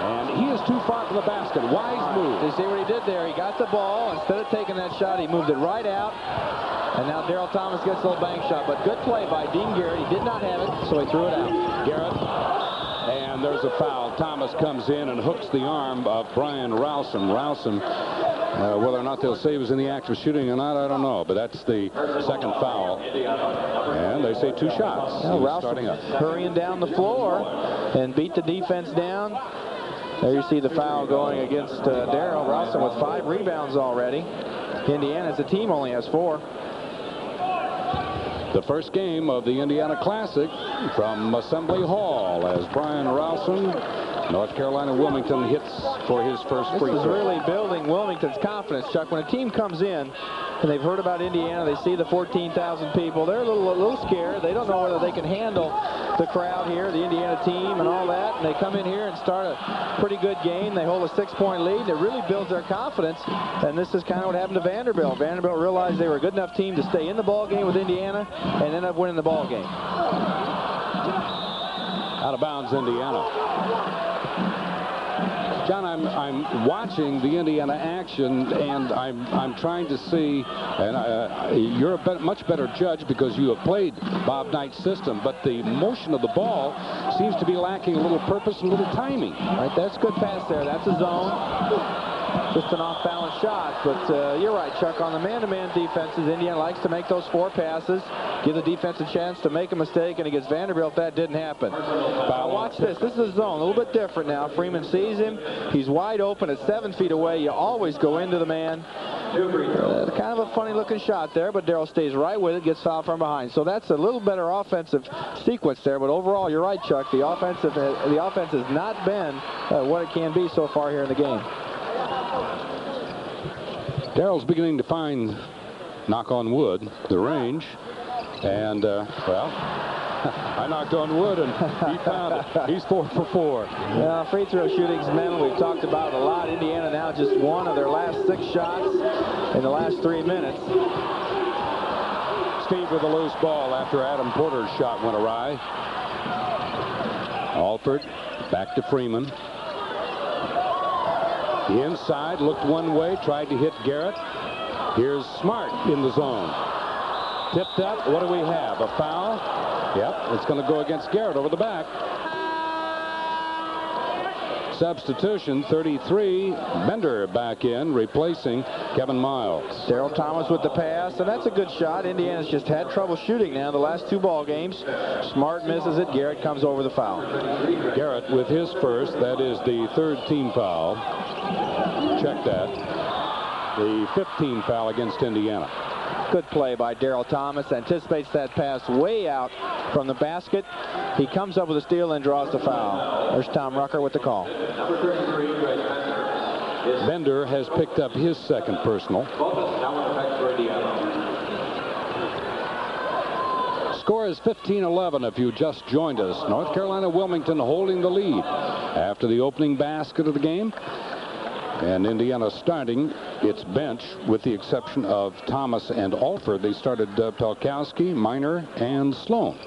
And he is too far from the basket. Wise move. You see what he did there? He got the ball. Instead of taking that shot, he moved it right out. And now Darrell Thomas gets a little bank shot. But good play by Dean Garrett. He did not have it, so he threw it out. Garrett. And there's a foul. Thomas comes in and hooks the arm of Brian ROWSOM. ROWSOM, whether or not they'll say he was in the act of shooting or not, I don't know. But that's the second foul. And they say 2 shots. Starting up. Hurrying down the floor and beat the defense down. There you see the foul going against Darrell. ROWSOM with 5 rebounds already. Indiana as a team only has 4. The first game of the Indiana Classic from Assembly Hall as Brian ROWSOM, North Carolina Wilmington, hits for his first free throw. This is really building Wilmington's confidence, Chuck. When a team comes in and they've heard about Indiana, they see the 14,000 people, they're a little scared. They don't know whether they can handle the crowd here, the Indiana team and all that, and they come in here and start a pretty good game. They hold a 6-point lead. It really builds their confidence, and this is kind of what happened to Vanderbilt. Vanderbilt realized they were a good enough team to stay in the ball game with Indiana and end up winning the ball game. Out of bounds, Indiana. John, I'm watching the Indiana action, and I'm trying to see, and you're a much better judge because you have played Bob Knight's system, but the motion of the ball seems to be lacking a little purpose and a little timing. All right, that's a good pass there. That's a zone. Just an off-balance shot, but you're right, Chuck. On the man-to-man defenses, Indiana likes to make those 4 passes, give the defense a chance to make a mistake, and against Vanderbilt, that didn't happen. Now watch this. This is a zone, a little bit different now. Freeman sees him. He's wide open at 7 feet away. You always go into the man. Kind of a funny looking shot there, but Darrell stays right with it, gets fouled from behind. So that's a little better offensive sequence there, but overall, you're right, Chuck. The offense has not been what it can be so far here in the game. Darrell's beginning to find, knock on wood, the range. And, well, I knocked on wood and he found it. He's 4 for 4. Yeah, free throw shooting's mental. We've talked about it a lot. Indiana now just one of their last 6 shots in the last 3 minutes. Steve with a loose ball after Adam Porter's shot went awry. Alford back to Freeman. The inside looked one way, tried to hit Garrett. Here's Smart in the zone. Tipped up. What do we have? A foul? Yep, it's going to go against Garrett over the back. Substitution, 33. Bender back in, replacing Kevin Miles. Darrell Thomas with the pass, and that's a good shot. Indiana's just had trouble shooting now the last 2 ball games. Smart misses it. Garrett comes over the foul. Garrett with his first. That is the 3rd team foul. Check that. The 5th team foul against Indiana. Good play by Darrell Thomas. Anticipates that pass way out from the basket. He comes up with a steal and draws the foul. There's Tom Rucker with the call. Bender has picked up his 2nd personal. Score is 15-11 if you just joined us. North Carolina Wilmington holding the lead after the opening basket of the game. And Indiana starting its bench with the exception of Thomas and Alford. They started Pelkowski, Minor, and Sloan.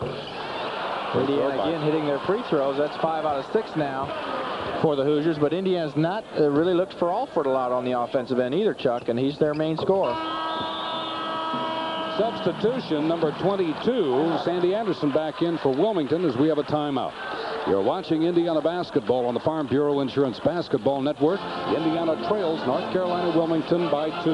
Indiana again hitting their free throws. That's 5 out of 6 now for the Hoosiers. But Indiana's not really looked for Alford a lot on the offensive end either, Chuck, and he's their main scorer. Substitution number 22, Sandy Anderson back in for Wilmington as we have a timeout. You're watching Indiana basketball on the Farm Bureau Insurance Basketball Network. Indiana trails North Carolina Wilmington by 2.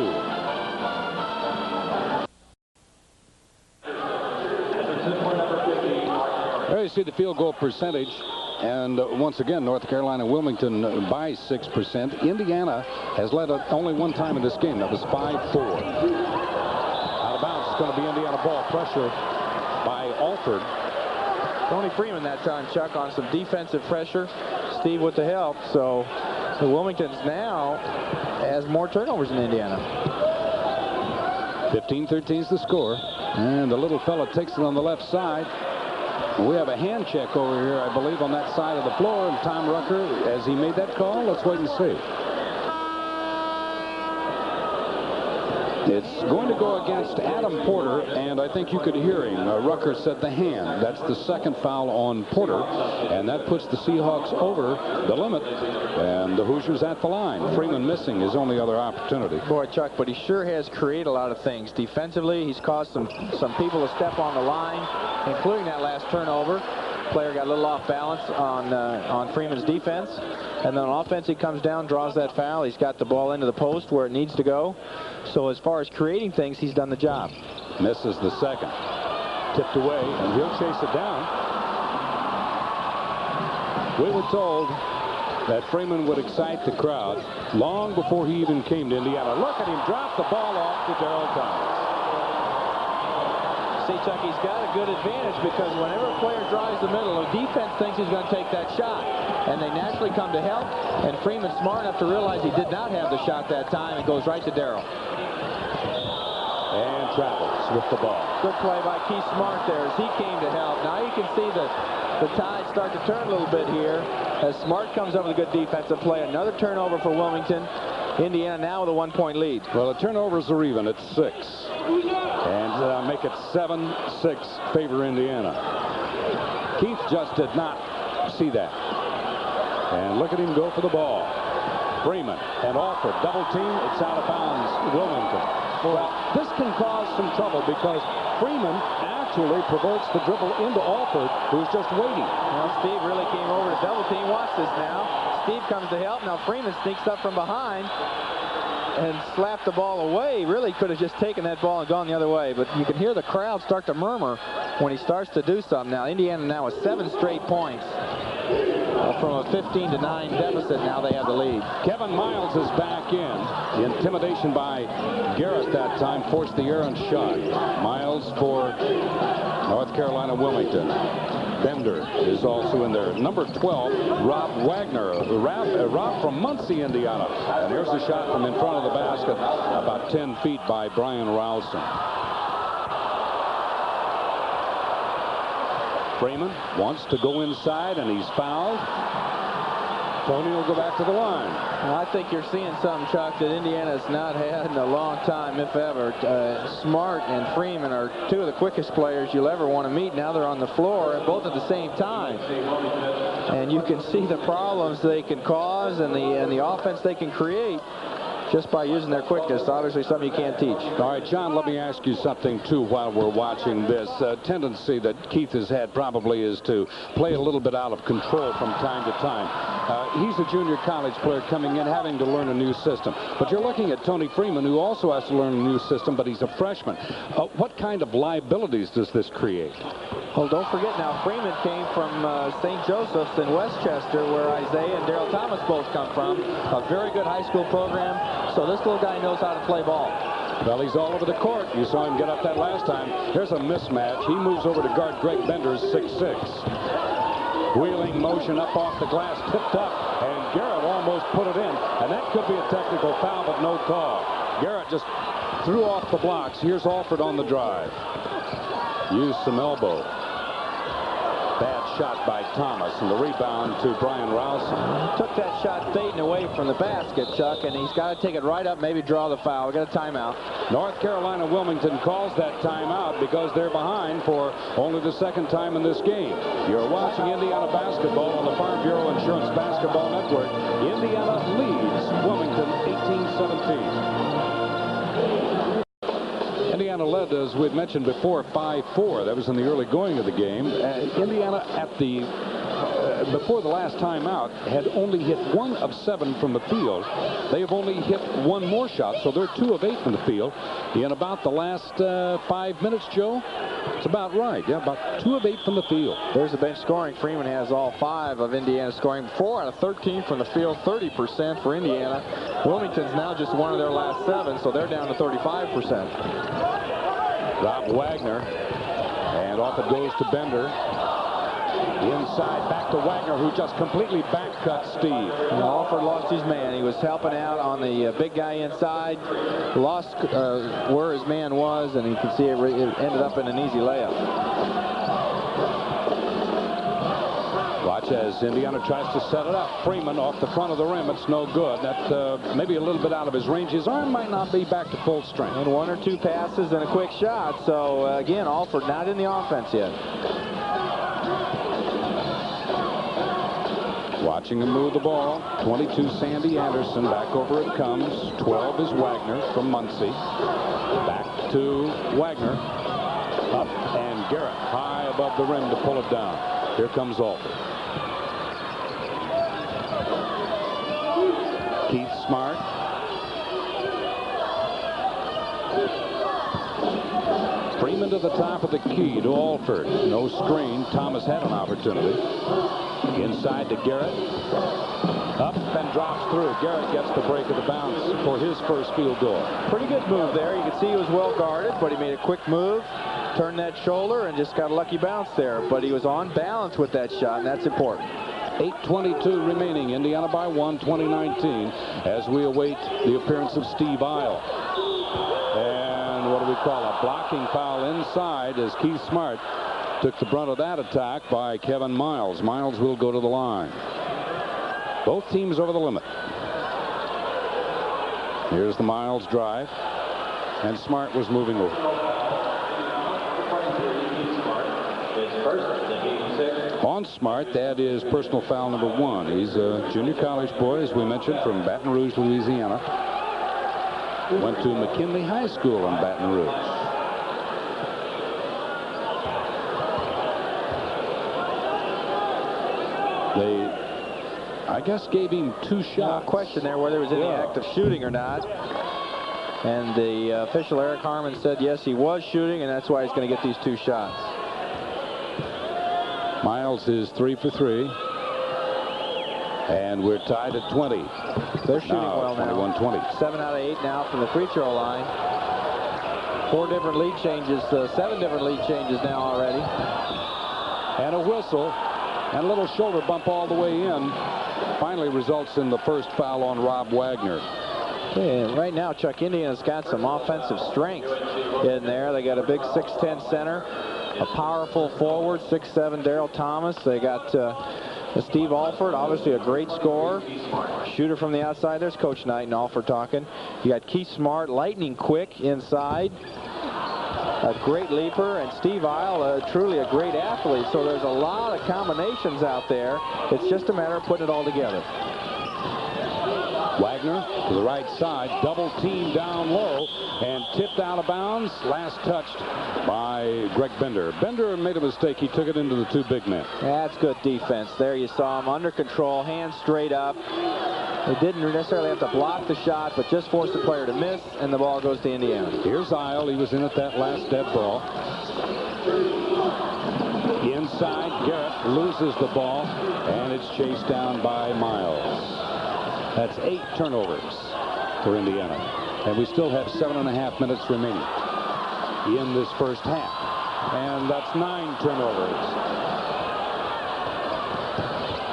There you see the field goal percentage. And once again, North Carolina Wilmington by 6%. Indiana has led only one time in this game. That was 5-4. Out of bounds is going to be Indiana ball. Pressure by Alford. Tony Freeman that time, Chuck, on some defensive pressure. Steve with the help. So the Wilmington's now has more turnovers than Indiana. 15-13 is the score. And the little fella takes it on the left side. We have a hand check over here, I believe, on that side of the floor. And Tom Rucker, as he made that call, let's wait and see. It's going to go against Adam Porter, and I think you could hear him. Rucker said the hand. That's the 2nd foul on Porter, and that puts the Seahawks over the limit, and the Hoosiers at the line. Freeman missing his only other opportunity. Boy, Chuck, but he sure has created a lot of things. Defensively, he's caused some people to step on the line, including that last turnover. Player got a little off balance on Freeman's defense. And then on offense, he comes down, draws that foul. He's got the ball into the post where it needs to go. So as far as creating things, he's done the job. Misses the 2nd. Tipped away, and he'll chase it down. We were told that Freeman would excite the crowd long before he even came to Indiana. Look at him drop the ball off to Darrell Thomas. See, Chuck, he's got a good advantage because whenever a player drives the middle, the defense thinks he's going to take that shot. And they naturally come to help. And Freeman's smart enough to realize he did not have the shot that time and goes right to Darrell. And travels with the ball. Good play by Keith Smart there as he came to help. Now you can see the tide start to turn a little bit here as Smart comes up with a good defensive play. Another turnover for Wilmington. Indiana now with a 1-point lead. Well, the turnovers are even at 6. And make it 7-6 favor Indiana. Keith just did not see that. And look at him go for the ball. Freeman and Alford double team. It's out of bounds. Wilmington. Well, this can cause some trouble because Freeman actually provokes the dribble into Alford, who's just waiting. Well, Steve really came over to double team. Watch this now. Steve comes to help. Now Freeman sneaks up from behind and slapped the ball away. Really could have just taken that ball and gone the other way. But you can hear the crowd start to murmur when he starts to do something. Now Indiana now with 7 straight points. From a 15-9 deficit, now they have the lead. Kevin Miles is back in. The intimidation by Garrett that time forced the errant shot. Miles for North Carolina Wilmington. Bender is also in there. Number 12, Rob Wagner. Rob from Muncie, Indiana. And here's the shot from in front of the basket, about 10 feet by Brian ROWSOM. Freeman wants to go inside, and he's fouled. Tony will go back to the line. I think you're seeing something, Chuck, that Indiana's not had in a long time, if ever. Smart and Freeman are two of the quickest players you'll ever want to meet. Now they're on the floor, both at the same time. And you can see the problems they can cause and the offense they can create just by using their quickness. Obviously something you can't teach. All right, John, let me ask you something, too, while we're watching this. Tendency that Keith has had probably is to play a little bit out of control from time to time. He's a junior college player coming in, having to learn a new system. But you're looking at Tony Freeman, who also has to learn a new system, but he's a freshman. What kind of liabilities does this create? Well, don't forget now, Freeman came from St. Joseph's in Westchester, where Isaiah and Daryl Thomas both come from. A very good high school program. So this little guy knows how to play ball. Well, he's all over the court. You saw him get up that last time. There's a mismatch. He moves over to guard Greg Bender's 6'6". Wheeling motion up off the glass, tipped up, and Garrett almost put it in. And that could be a technical foul, but no call. Garrett just threw off the blocks. Here's Alford on the drive. Used some elbow. Bad shot by Thomas, and the rebound to Brian ROWSOM. Took that shot fading away from the basket, Chuck, and he's got to take it right up, maybe draw the foul. We got a timeout. North Carolina Wilmington calls that timeout because they're behind for only the second time in this game. You're watching Indiana basketball on the Farm Bureau Insurance Basketball Network. Indiana leads Wilmington 18-17. Indiana led, as we'd mentioned before, 5-4. That was in the early going of the game. Indiana at the before the last timeout had only hit 1 of 7 from the field. They have only hit 1 more shot, so they're 2 of 8 from the field in about the last 5 minutes, Joe. It's about right. Yeah, about 2 of 8 from the field. There's the bench scoring. Freeman has all 5 of Indiana scoring. 4 out of 13 from the field, 30% for Indiana. Wilmington's now just 1 of their last 7, so they're down to 35%. Rob Wagner, and off it goes to Bender. Inside, back to Wagner, who just completely back-cut Steve. And Alford lost his man. He was helping out on the big guy inside. Lost where his man was, and you can see it ended up in an easy layup. Watch as Indiana tries to set it up. Freeman off the front of the rim. It's no good. That maybe a little bit out of his range. His arm might not be back to full strength. And 1 or 2 passes and a quick shot. So, again, Alford not in the offense yet. Watching him move the ball. 22, Sandy Anderson. Back over it comes. 12 is Wagner from Muncie. Back to Wagner. Up, and Garrett high above the rim to pull it down. Here comes Alford. Keith Smart. Freeman to the top of the key to Alford. No screen. Thomas had an opportunity. Inside to Garrett. Up and drops through. Garrett gets the break of the bounce for his first field goal. Pretty good move there. You can see he was well guarded, but he made a quick move, turned that shoulder, and just got a lucky bounce there. But he was on balance with that shot, and that's important. 8:22 remaining. Indiana by 1, 2019, as we await the appearance of Steve Isle. And what do we call a blocking foul inside as Keith Smart took the brunt of that attack by Kevin Miles. Miles will go to the line. Both teams over the limit. Here's the Miles drive, and Smart was moving over. On Smart, that is personal foul number 1. He's a junior college boy, as we mentioned, from Baton Rouge, Louisiana. Went to McKinley High School in Baton Rouge. They, I guess, gave him 2 shots. No question there whether he was in the act of shooting or not. And the official, Eric Harmon, said yes, he was shooting, and that's why he's going to get these 2 shots. Miles is 3 for 3. And we're tied at 20. They're shooting well now. 21-20. 7 out of 8 now from the free throw line. 4 different lead changes, 7 different lead changes now already. And a whistle and a little shoulder bump all the way in. Finally results in the first foul on Rob Wagner. Yeah, right now, Chuck, Indiana's got some offensive strength in there. They got a big 6'10 center, a powerful forward, 6'7 Daryl Thomas. They got Steve Alford, obviously a great scorer. Shooter from the outside. There's Coach Knight and Alford talking. You got Keith Smart, lightning quick inside. A great leaper, and Steve Isle, truly a great athlete. So there's a lot of combinations out there. It's just a matter of putting it all together. Wagner to the right side, double team down low, and tipped out of bounds. Last touched by Greg Bender. Bender made a mistake. He took it into the 2 big men. That's good defense. There you saw him under control, hands straight up. They didn't necessarily have to block the shot, but just forced the player to miss, and the ball goes to Indiana. Here's Isle. He was in at that last dead ball. Inside, Garrett loses the ball, and it's chased down by Miles. That's 8 turnovers for Indiana. And we still have 7.5 minutes remaining in this first half. And that's 9 turnovers.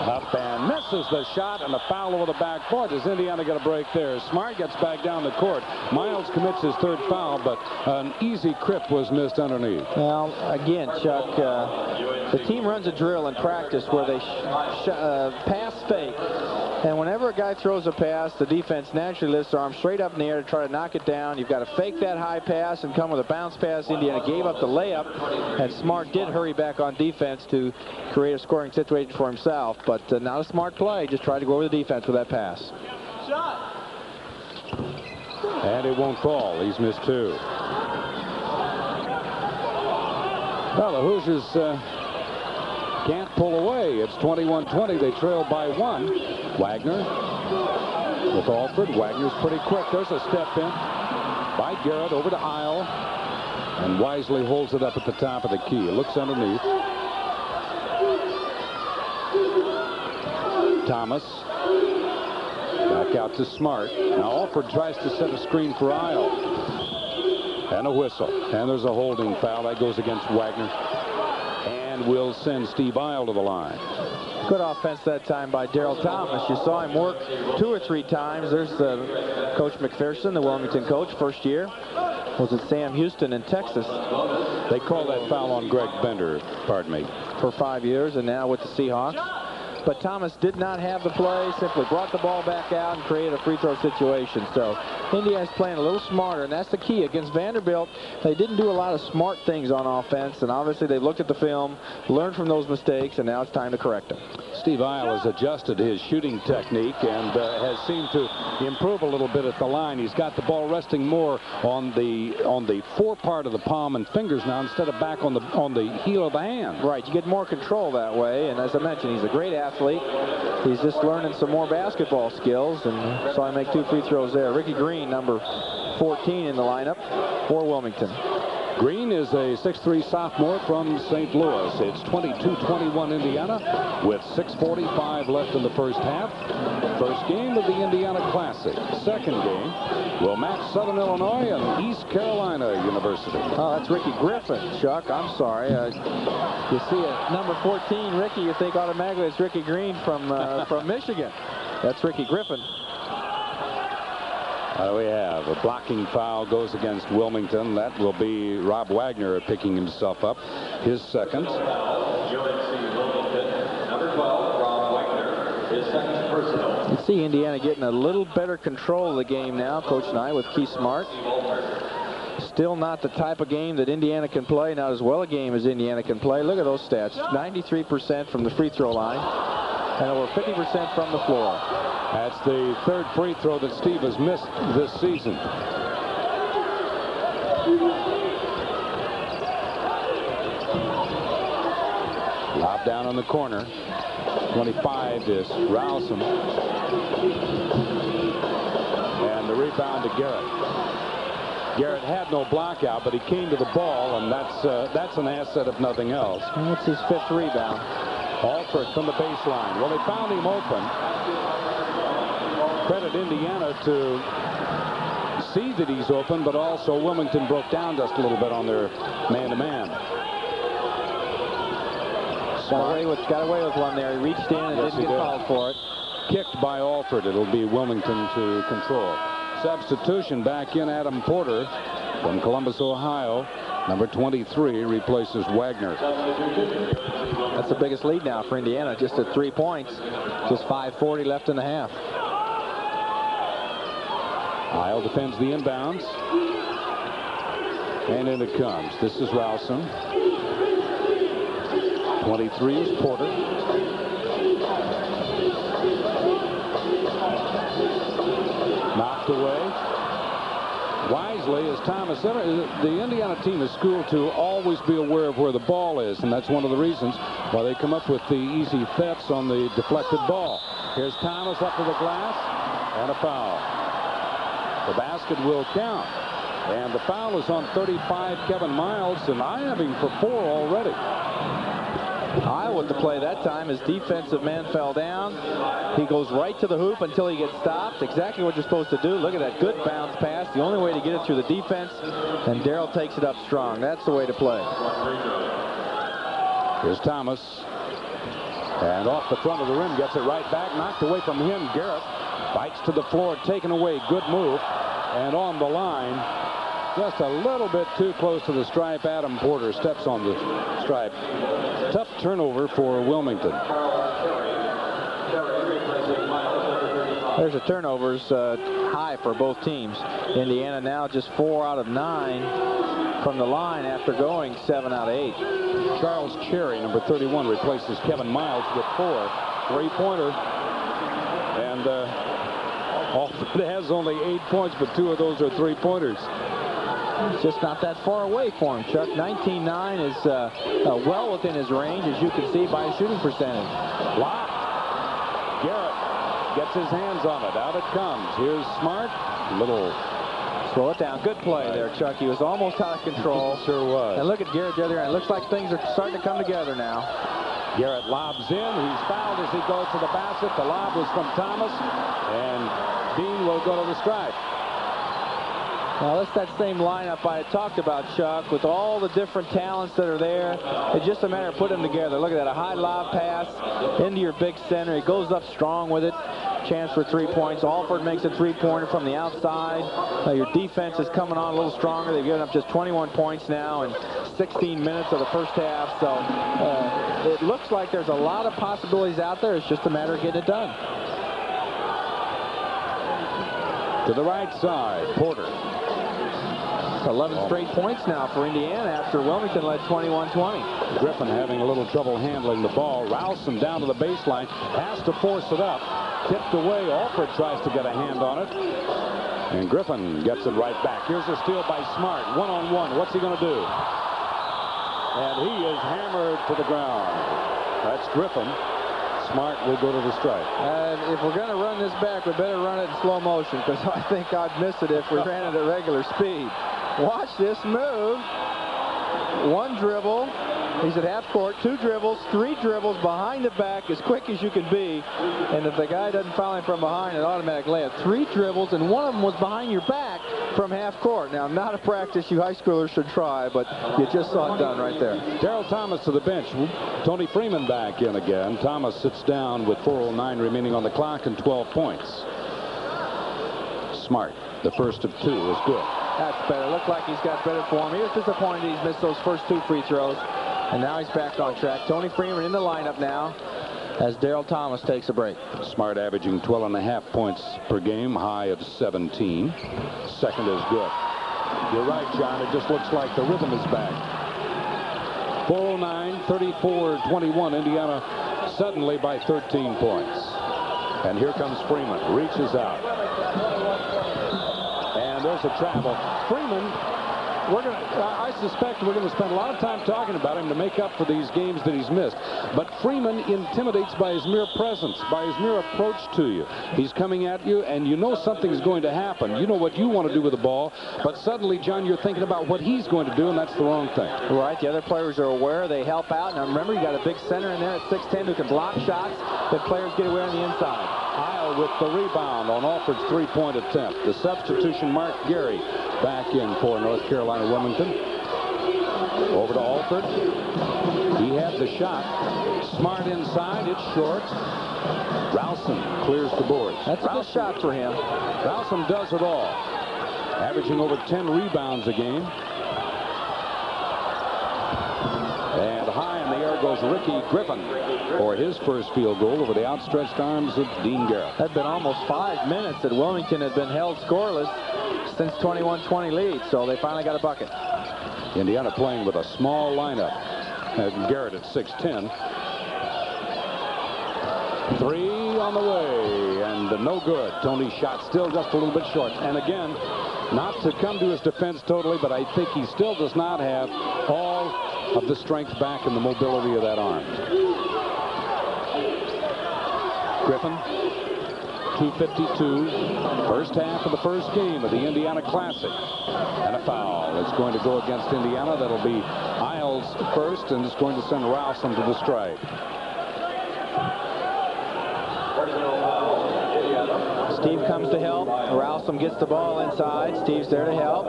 Up and misses the shot, and a foul over the backboard. Does Indiana get a break there? Smart gets back down the court. Miles commits his 3rd foul, but an easy crip was missed underneath. Well, again, Chuck, the team runs a drill in practice where they pass fake. And whenever a guy throws a pass, the defense naturally lifts their arm straight up in the air to try to knock it down. You've got to fake that high pass and come with a bounce pass. Indiana gave up the layup, and Smart did hurry back on defense to create a scoring situation for himself. But not a smart play. Just tried to go over the defense with that pass. And it won't fall. He's missed 2. Well, the Hoosiers can't pull away. It's 21-20. They trail by 1. Wagner with Alford. Wagner's pretty quick. There's a step in by Garrett over to Isle, and wisely holds it up at the top of the key. It looks underneath. Thomas back out to Smart. Now Alford tries to set a screen for Isle, and a whistle, and there's a holding foul that goes against Wagner, and will send Steve Isle to the line. Good offense that time by Daryl Thomas. You saw him work 2 or 3 times. There's Coach McPherson, the Wilmington coach, first year. Was it Sam Houston in Texas? They call that foul on Greg Bender, pardon me. For 5 years, and now with the Seahawks. But Thomas did not have the play, simply brought the ball back out and created a free throw situation. So Indiana's playing a little smarter, and that's the key. Against Vanderbilt, they didn't do a lot of smart things on offense, and obviously they've looked at the film, learned from those mistakes, and now it's time to correct them. Steve Isle has adjusted his shooting technique and has seemed to improve a little bit at the line. He's got the ball resting more on the forepart of the palm and fingers now instead of back on the heel of the hand. Right, you get more control that way, and as I mentioned, he's a great athlete. He's just learning some more basketball skills, and saw him make 2 free throws there. Ricky Green, number 14 in the lineup for Wilmington. Green is a 6'3" sophomore from St. Louis. It's 22-21 Indiana with 6:45 left in the first half. First game of the Indiana Classic. Second game will match Southern Illinois and East Carolina University. Oh, that's Ricky Griffin, Chuck. I'm sorry. You see it, number 14, Ricky, you think automatically it's Ricky Green from Michigan. That's Ricky Griffin. We have a blocking foul goes against Wilmington. That will be Rob Wagner picking himself up, his second. UNC Wilmington, number 12, Rob Wagner, his second personal. You see Indiana getting a little better control of the game now, Coach Knight with Keith Smart. Still not the type of game that Indiana can play, not as well a game as Indiana can play. Look at those stats, 93% from the free throw line and over 50% from the floor. That's the 3rd free throw that Steve has missed this season. Lob down on the corner. 25 is ROWSOM. And the rebound to Garrett. Garrett had no block out, but he came to the ball, and that's an asset if nothing else. That's his 5th rebound. Alford from the baseline. Well, they found him open. credit Indiana to see that he's open, but also Wilmington broke down just a little bit on their man-to-man. Got away with one there. He reached in and didn't get called for it. Kicked by Alford. It'll be Wilmington to control. Substitution back in Adam Porter from Columbus, Ohio. Number 23 replaces Wagner. That's the biggest lead now for Indiana, just at 3 points. Just 5:40 left in the half. Heil defends the inbounds. And in it comes. This is ROWSOM. 23 is Porter. Knocked away. Wisely, as Thomas said, the Indiana team is schooled to always be aware of where the ball is, and that's one of the reasons why they come up with the easy thefts on the deflected ball. Here's Thomas up to the glass, and a foul. The basket will count, and the foul is on 35, Kevin Miles, and I have him for 4 already. Iowa to play that time. His defensive man fell down. He goes right to the hoop until he gets stopped. Exactly what you're supposed to do. Look at that good bounce pass. The only way to get it through the defense. And Darrell takes it up strong. That's the way to play. Here's Thomas. And off the front of the rim. Gets it right back. Knocked away from him. Garrett bites to the floor. Taken away. Good move. And on the line, just a little bit too close to the stripe. Adam Porter steps on the stripe. Tough turnover for Wilmington. There's the turnovers high for both teams. Indiana now just 4 out of 9 from the line after going 7 out of 8. Charles Cherry, number 31, replaces Kevin Miles with 4. 3-pointer. And Alford has only 8 points, but 2 of those are 3-pointers. It's just not that far away for him, Chuck. 19-9 is well within his range, as you can see by his shooting percentage. Blocked. Garrett gets his hands on it. Out it comes. Here's Smart. Little. Slow it down. Good play there, Chuck. He was almost out of control. Sure was. And look at Garrett the other end. Looks like things are starting to come together now. Garrett lobs in. He's fouled as he goes to the basket. The lob was from Thomas. And Dean will go to the stripe. Now, that's that same lineup I had talked about, Chuck, with all the different talents that are there. It's just a matter of putting them together. Look at that, a high lob pass into your big center. He goes up strong with it. Chance for 3 points. Alford makes a 3-pointer from the outside. Your defense is coming on a little stronger. They've given up just 21 points now in 16 minutes of the first half. So it looks like there's a lot of possibilities out there. It's just a matter of getting it done. To the right side, Porter. 11 straight points now for Indiana after Wilmington led 21-20. Griffin having a little trouble handling the ball. ROWSOM down to the baseline. Has to force it up. Tipped away. Alford tries to get a hand on it. And Griffin gets it right back. Here's a steal by Smart. One-on-one. What's he going to do? And he is hammered to the ground. That's Griffin. Smart will go to the strike. And if we're going to run this back, we better run it in slow motion, because I think I'd miss it if we ran it at regular speed. Watch this move. 1 dribble. He's at half court. 2 dribbles, 3 dribbles behind the back as quick as you can be. And if the guy doesn't foul him from behind, an automatic layup. 3 dribbles, and one of them was behind your back from half court. Now, not a practice you high schoolers should try, but you just saw it done right there. Darrell Thomas to the bench. Tony Freeman back in again. Thomas sits down with 4:09 remaining on the clock and 12 points. Smart, the first of 2, is good. That's better. Looked like he's got better form. He was disappointed he's missed those first 2 free throws. And now he's back on track. Tony Freeman in the lineup now as Darrell Thomas takes a break. Smart averaging 12.5 points per game, high of 17. Second is good. You're right, John. It just looks like the rhythm is back. 4:09, 34-21. Indiana suddenly by 13 points. And here comes Freeman. Reaches out. And there's a travel. Freeman, I suspect we're going to spend a lot of time talking about him to make up for these games that he's missed. But Freeman intimidates by his mere presence, by his mere approach to you. He's coming at you, and you know something's going to happen. You know what you want to do with the ball, but suddenly, John, you're thinking about what he's going to do, and that's the wrong thing. Right. The other players are aware. They help out. Now, remember, you got a big center in there at 6'10" who can block shots that players get away on the inside. Heil with the rebound on Alford's three-point attempt. The substitution, Mark Gary, back in for North Carolina Wilmington. Over to Alford. He had the shot. Smart inside. It's short. ROWSOM clears the boards. That's a good shot for him. ROWSOM does it all, averaging over 10 rebounds a game. And high in the air goes Ricky Griffin for his first field goal over the outstretched arms of Dean Garrett. Had been almost 5 minutes that Wilmington had been held scoreless since 21-20 lead, so they finally got a bucket. Indiana playing with a small lineup. And Garrett at 6'10". Three on the way, and no good. Tony's shot still just a little bit short. And again, not to come to his defense totally, but I think he still does not have all of the strength back and the mobility of that arm. Griffin, 2:52, first half of the first game of the Indiana Classic. And a foul. It's going to go against Indiana. That'll be Isles first, and it's going to send ROWSOM to the strike. Steve comes to help. ROWSOM gets the ball inside. Steve's there to help.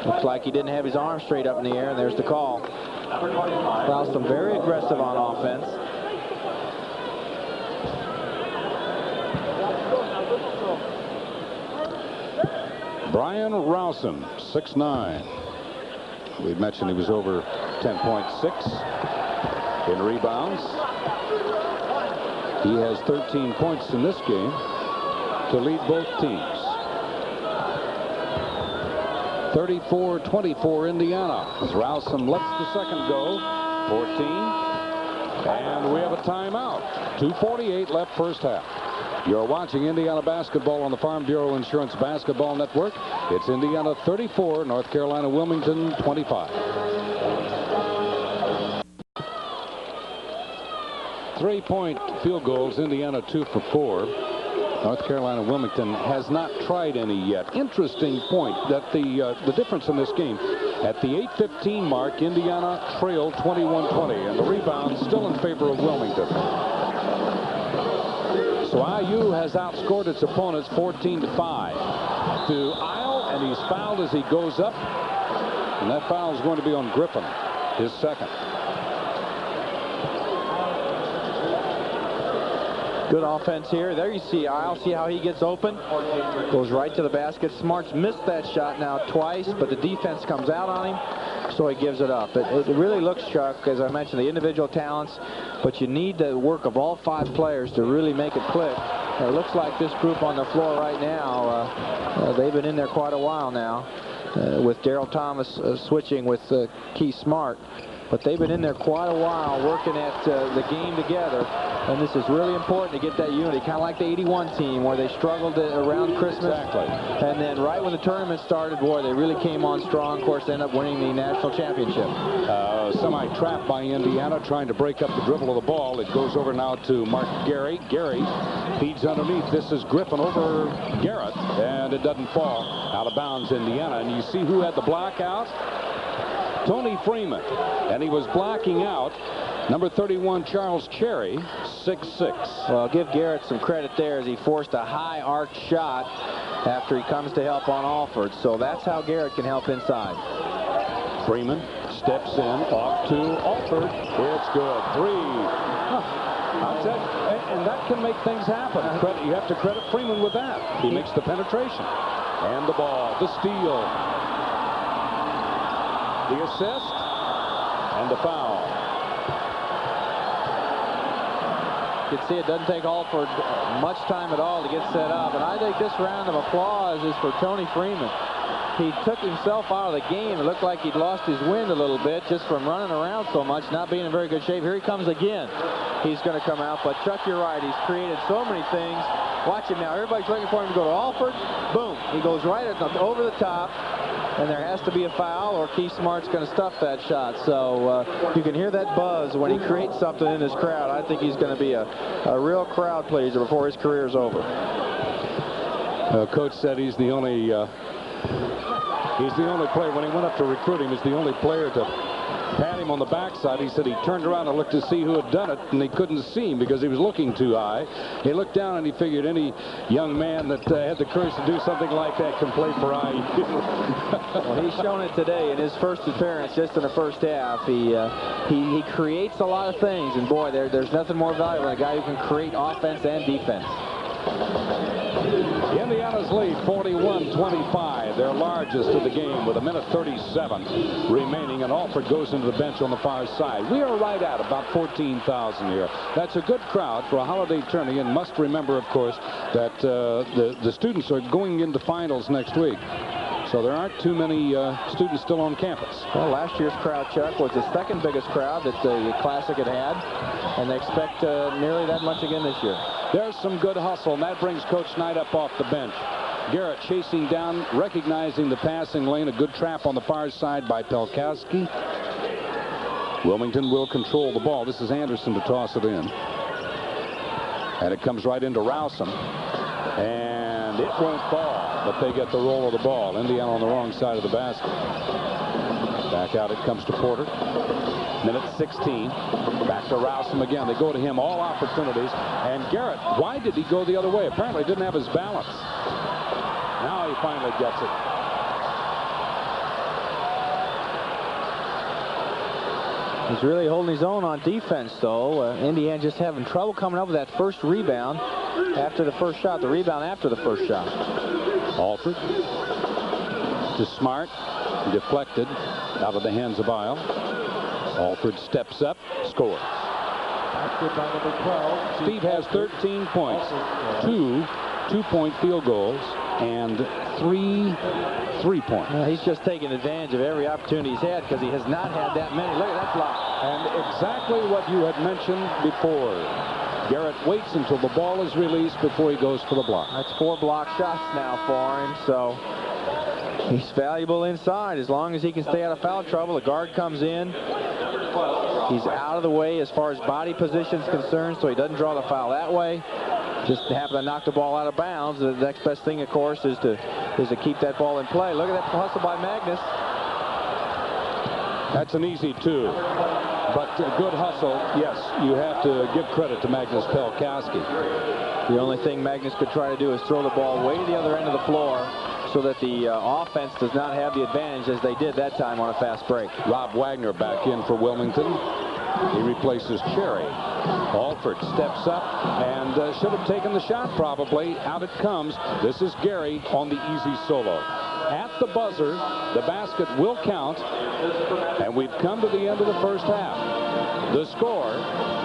Looks like he didn't have his arm straight up in the air, and there's the call. ROWSOM very aggressive on offense. Brian ROWSOM, 6'9". We mentioned he was over 10.6 in rebounds. He has 13 points in this game to lead both teams. 34-24 Indiana as ROWSOM lets the second go. 14. And we have a timeout. 2:48 left first half. You're watching Indiana basketball on the Farm Bureau Insurance Basketball Network. It's Indiana 34, North Carolina Wilmington 25. 3-point field goals, Indiana 2 for 4. North Carolina Wilmington has not tried any yet. Interesting point that the difference in this game, at the 8:15 mark, Indiana trailed 21-20, and the rebound still in favor of Wilmington. So IU has outscored its opponents 14-5. To Isle, and he's fouled as he goes up, and that foul is going to be on Griffin, his second. Good offense here. There you see Isle. See how he gets open? Goes right to the basket. Smarts missed that shot now twice, but the defense comes out on him, so he gives it up. It really looks, Chuck, as I mentioned, the individual talents, but you need the work of all 5 players to really make it click. It looks like this group on the floor right now, they've been in there quite a while now, with Daryl Thomas switching with Keith Smart. But they've been in there quite a while working at the game together. And this is really important to get that unity, kind of like the '81 team where they struggled around Christmas. Exactly. And then right when the tournament started, boy, they really came on strong. Of course, they ended up winning the national championship. Semi-trapped by Indiana, trying to break up the dribble of the ball. It goes over now to Mark Gary. Gary feeds underneath. This is Griffin over Garrett, and it doesn't fall. Out of bounds, Indiana. And you see who had the block out? Tony Freeman, and he was blocking out number 31 Charles Cherry, 6'6". Well, give Garrett some credit there as he forced a high arc shot after he comes to help on Alford. So that's how Garrett can help inside. Freeman steps in, off to Alford. It's good. 3. I'll tell you, and that can make things happen. You have to credit Freeman with that. He makes the penetration. And the ball, the steal. The assist and the foul. You can see it doesn't take Alford much time at all to get set up. And I think this round of applause is for Tony Freeman. He took himself out of the game. It looked like he'd lost his wind a little bit just from running around so much, not being in very good shape. Here he comes again. He's going to come out. But Chuck, you're right. He's created so many things. Watch him now. Everybody's looking for him to go to Alford. Boom. He goes right over the top. And there has to be a foul, or Keith Smart's going to stuff that shot. So you can hear that buzz when he creates something in his crowd. I think he's going to be a real crowd pleaser before his career is over. Coach said he's the only player, when he went up to recruit him, he's the only player to pat him on the backside. He said he turned around and looked to see who had done it, and he couldn't see him because he was looking too high. He looked down and he figured any young man that had the courage to do something like that can play for IU. Well, he's shown it today in his first appearance, just in the first half. He creates a lot of things, and boy, there's nothing more valuable than a guy who can create offense and defense. Indiana's lead, 41-25, their largest of the game, with 1:37 remaining, and Alford goes into the bench on the far side. We are right at about 14,000 here. That's a good crowd for a holiday tourney, and must remember, of course, that the students are going into finals next week. So there aren't too many students still on campus. Well, last year's crowd, Chuck, was the second biggest crowd that the Classic had had, and they expect nearly that much again this year. There's some good hustle, and that brings Coach Knight up off the bench. Garrett chasing down, recognizing the passing lane. A good trap on the far side by PELKOWSKI. Wilmington will control the ball. This is Anderson to toss it in. And it comes right into ROWSOM. And it won't fall, but they get the roll of the ball. Indiana on the wrong side of the basket. Back out it comes to Porter. Minute 16. Back to ROWSOM again. They go to him, all opportunities. And Garrett, why did he go the other way? Apparently didn't have his balance. Now he finally gets it. He's really holding his own on defense, though. Indiana just having trouble coming up with that first rebound after the first shot. The rebound after the first shot. Alford to Smart. Deflected out of the hands of Isle. Alford steps up, scores. Steve has 13 points, 2 two-point field goals, and 3 3-point. He's just taking advantage of every opportunity he's had, because he has not had that many. Look at that block. And exactly what you had mentioned before. Garrett waits until the ball is released before he goes for the block. That's 4 block shots now for him, so he's valuable inside as long as he can stay out of foul trouble. The guard comes in. He's out of the way as far as body position is concerned, so he doesn't draw the foul that way. Just happen to knock the ball out of bounds. The next best thing, of course, is to keep that ball in play. Look at that hustle by Magnus. That's an easy 2. But good hustle, yes, you have to give credit to Magnus PELKOWSKI. The only thing Magnus could try to do is throw the ball way to the other end of the floor so that the offense does not have the advantage as they did that time on a fast break. Rob Wagner back in for Wilmington. He replaces Cherry. Alford steps up and should have taken the shot probably. Out it comes. This is Gary on the easy solo. At the buzzer, the basket will count, and we've come to the end of the first half. The score,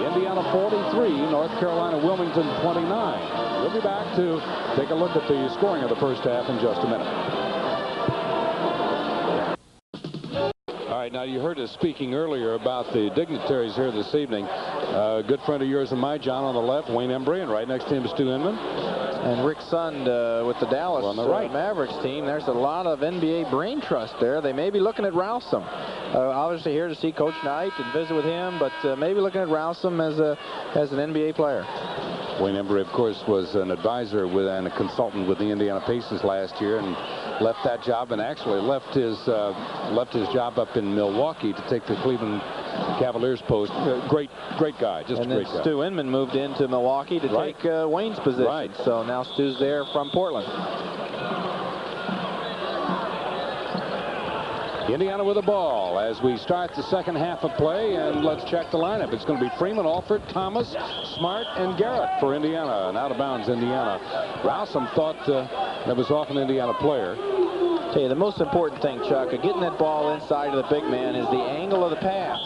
Indiana 43, North Carolina Wilmington 29. We'll be back to take a look at the scoring of the first half in just a minute. All right, now you heard us speaking earlier about the dignitaries here this evening. A good friend of yours and mine, John, on the left, Wayne Embry, and right next to him is Stu Inman. And Rick Sund with the Dallas on the right. Mavericks team. There's a lot of NBA brain trust there. They may be looking at ROWSOM. Obviously here to see Coach Knight and visit with him, but maybe looking at ROWSOM as an NBA player. Wayne Embry, of course, was an advisor and a consultant with the Indiana Pacers last year, and left that job and actually left his job up in Milwaukee to take the Cleveland Cavaliers post. Great guy, just a great guy. Stu Inman moved into Milwaukee to take Wayne's position. Right. So now Stu's there from Portland. Indiana with the ball as we start the second half of play, and let's check the lineup. It's going to be Freeman, Alford, Thomas, Smart, and Garrett for Indiana, and out of bounds Indiana. ROWSOM thought that was off an Indiana player. Tell you, the most important thing, Chuck, of getting that ball inside of the big man is the angle of the pass.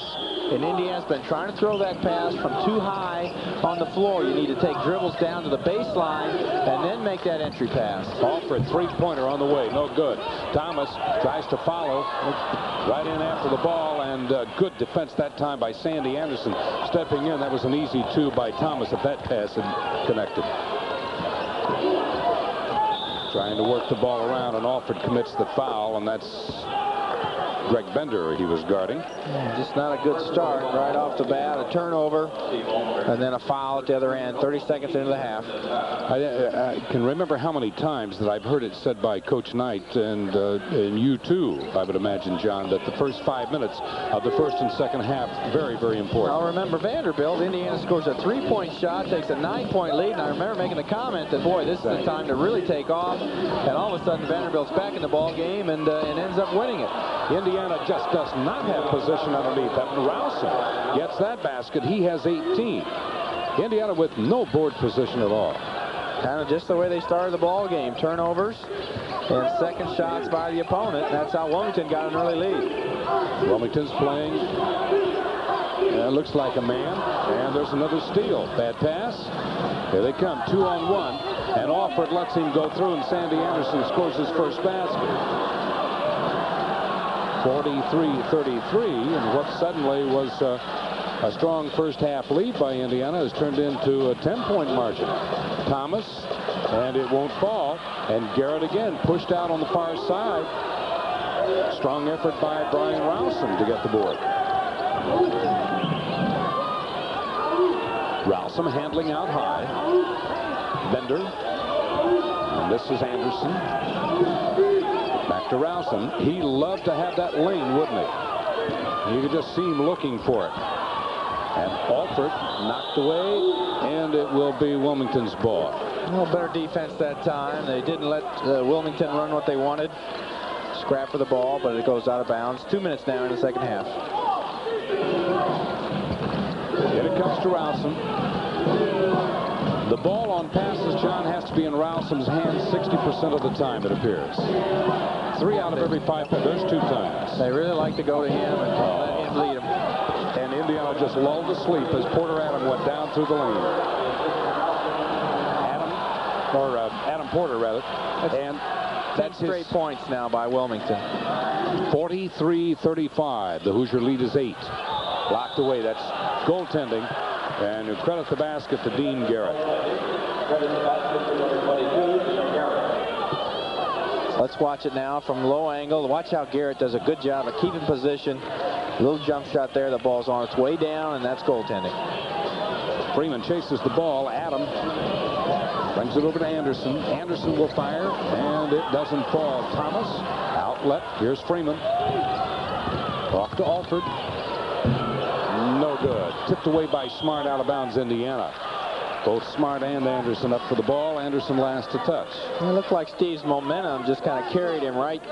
And Indiana's been trying to throw that pass from too high on the floor. You need to take dribbles down to the baseline and then make that entry pass. Alford, three-pointer on the way, no good. Thomas tries to follow, right in after the ball, and good defense that time by Sandy Anderson. Stepping in, that was an easy 2 by Thomas if that pass had connected. Trying to work the ball around, and Alford commits the foul, and that's Greg Bender he was guarding. Just not a good start right off the bat. A turnover and then a foul at the other end. 30 seconds into the half. I can remember how many times that I've heard it said by Coach Knight, and you too, I would imagine, John, that the first 5 minutes of the first and second half very, very important. I'll remember Vanderbilt. Indiana scores a 3-point shot, takes a 9-point lead, and I remember making the comment that, boy, this is the time to really take off, and all of a sudden Vanderbilt's back in the ball game and ends up winning it. Indiana just does not have position underneath that. ROWSOM gets that basket. He has 18. Indiana with no board position at all. Kind of just the way they started the ball game. Turnovers and second shots by the opponent. That's how Wilmington got an early lead. Wilmington's playing. Looks like a man. And there's another steal. Bad pass. Here they come. 2-on-1. And ALFORD lets him go through, and Sandy Anderson scores his first basket. 43-33. And what suddenly was a strong first half lead by Indiana has turned into a 10-point margin. Thomas, and it won't fall. And Garrett again pushed out on the far side. Strong effort by Brian ROWSOM to get the board. ROWSOM handling out high. Bender. And this is Anderson. Back to ROWSOM. He loved to have that lane, wouldn't he? You could just see him looking for it. And ALFORD knocked away, and it will be Wilmington's ball. A little better defense that time. They didn't let Wilmington run what they wanted. Scrap for the ball, but it goes out of bounds. 2 minutes now in the second half. Here it comes to ROWSOM. The ball on passes, John, has to be in ROWSOM's hands 60% of the time, it appears. 3 out of every 5. There's 2 times. They really like to go to him and let him lead them. And Indiana just lulled to sleep as Porter Adam went down through the lane. Adam Porter, rather. And 10 straight points now by Wilmington. 43-35. The Hoosier lead is 8. Blocked away. That's goaltending. And you credit the basket to Dean Garrett. Let's watch it now from low angle. Watch how Garrett does a good job of keeping position. A little jump shot there. The ball's on its way down, and that's goaltending. Freeman chases the ball. Adam brings it over to Anderson. Anderson will fire, and it doesn't fall. Thomas, outlet. Here's Freeman. Off to ALFORD. No good. Tipped away by Smart, out of bounds, Indiana. Both Smart and Anderson up for the ball. Anderson last to touch. It looked like Steve's momentum just kind of carried him right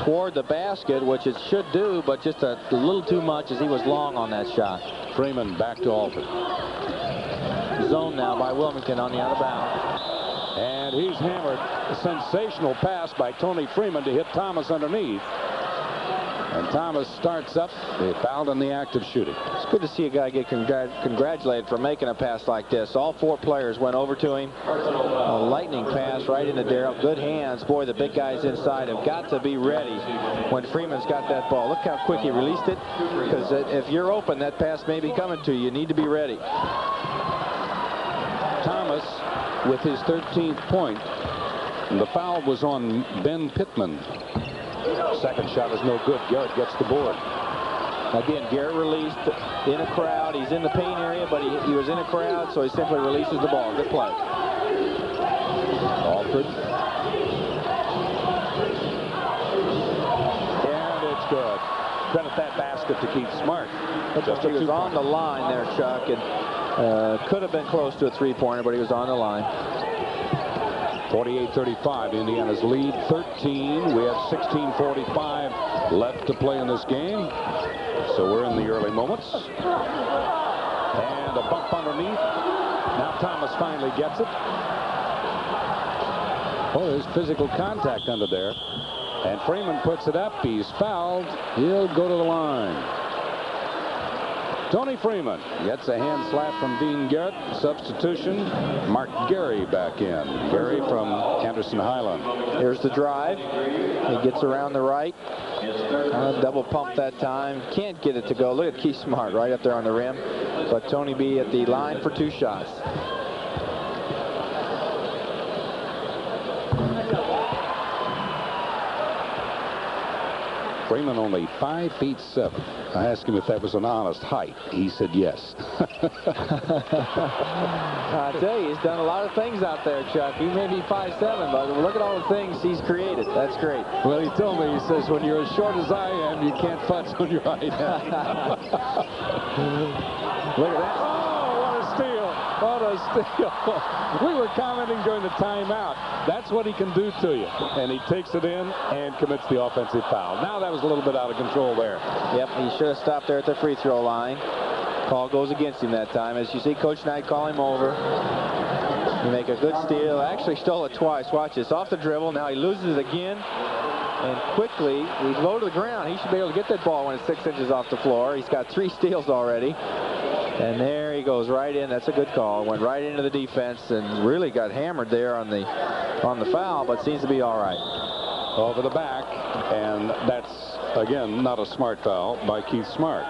toward the basket, which it should do, but just a little too much as he was long on that shot. Freeman back to ALFORD. Zone now by Wilmington on the out of bounds. And he's hammered. A sensational pass by Tony Freeman to hit Thomas underneath. And Thomas starts up. They fouled in the act of shooting. It's good to see a guy get congratulated for making a pass like this. All 4 players went over to him. A lightning pass right into Darrell. Good hands. Boy, the big guys inside have got to be ready when Freeman's got that ball. Look how quick he released it. Because if you're open, that pass may be coming to you. You need to be ready. Thomas with his 13th point. And the foul was on Ben Pittman. Second shot is no good. Garrett gets the board. Again, Garrett released in a crowd. He's in the paint area, but he was in a crowd, so he simply releases the ball. Good play. ALFORD. And it's good. Credit that basket to Keith Smart. Just he was on the line there, Chuck, and could have been close to a 3-pointer, but he was on the line. 48-35, Indiana's lead 13. We have 16:45 left to play in this game. So we're in the early moments. And a bump underneath. Now Thomas finally gets it. Oh, there's physical contact under there. And Freeman puts it up. He's fouled. He'll go to the line. Tony Freeman gets a hand slap from Dean Garrett. Substitution, Mark Gary back in. Gary from Anderson Highland. Here's the drive. He gets around the right. Double pump that time. Can't get it to go. Look at Keith Smart right up there on the rim. But Tony B at the line for 2 shots. Freeman only 5'7". I asked him if that was an honest height. He said yes. I tell you, he's done a lot of things out there, Chuck. He may be 5'7", but look at all the things he's created. That's great. Well, he told me, he says, when you're as short as I am, you can't fudge on your height. Look at that. Oh, what a steal. What a steal. We were commenting during the timeout. That's what he can do to you. And he takes it in and commits the offensive foul. Now that was a little bit out of control there. Yep, he should have stopped there at the free throw line. Call goes against him that time. As you see, Coach Knight call him over. He make a good steal. Actually stole it twice. Watch this. Off the dribble. Now he loses it again. And quickly, he's low to the ground. He should be able to get that ball when it's 6 inches off the floor. He's got 3 steals already. And there he goes right in. That's a good call. Went right into the defense and really got hammered there on the foul, but seems to be all right. Over the back, and that's, again, not a smart foul by Keith Smart.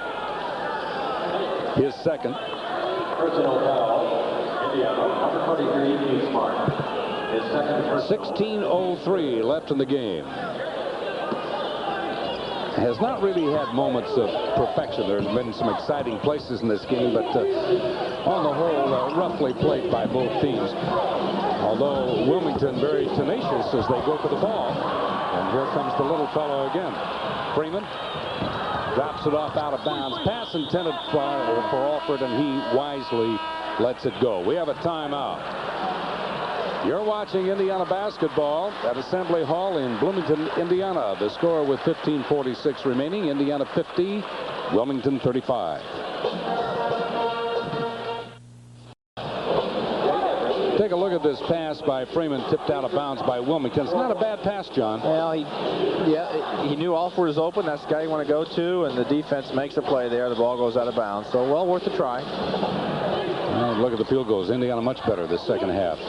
His second. Personal foul, Indiana, number 43, Keith Smart. His second. 16:03 left in the game. Has not really had moments of perfection. There's been some exciting places in this game, but on the whole, roughly played by both teams. Although Wilmington very tenacious as they go for the ball. And here comes the little fellow again. Freeman drops it off out of bounds. Pass intended for Alford, and he wisely lets it go. We have a timeout. You're watching Indiana basketball at Assembly Hall in Bloomington, Indiana. The score with 15:46 remaining. Indiana 50, Wilmington 35. Take a look at this pass by Freeman, tipped out of bounds by Wilmington. It's not a bad pass, John. Well, he knew Alford was open. That's the guy you want to go to, and the defense makes a play there. The ball goes out of bounds. So, well worth a try. And look at the field goals. Indiana much better this second half.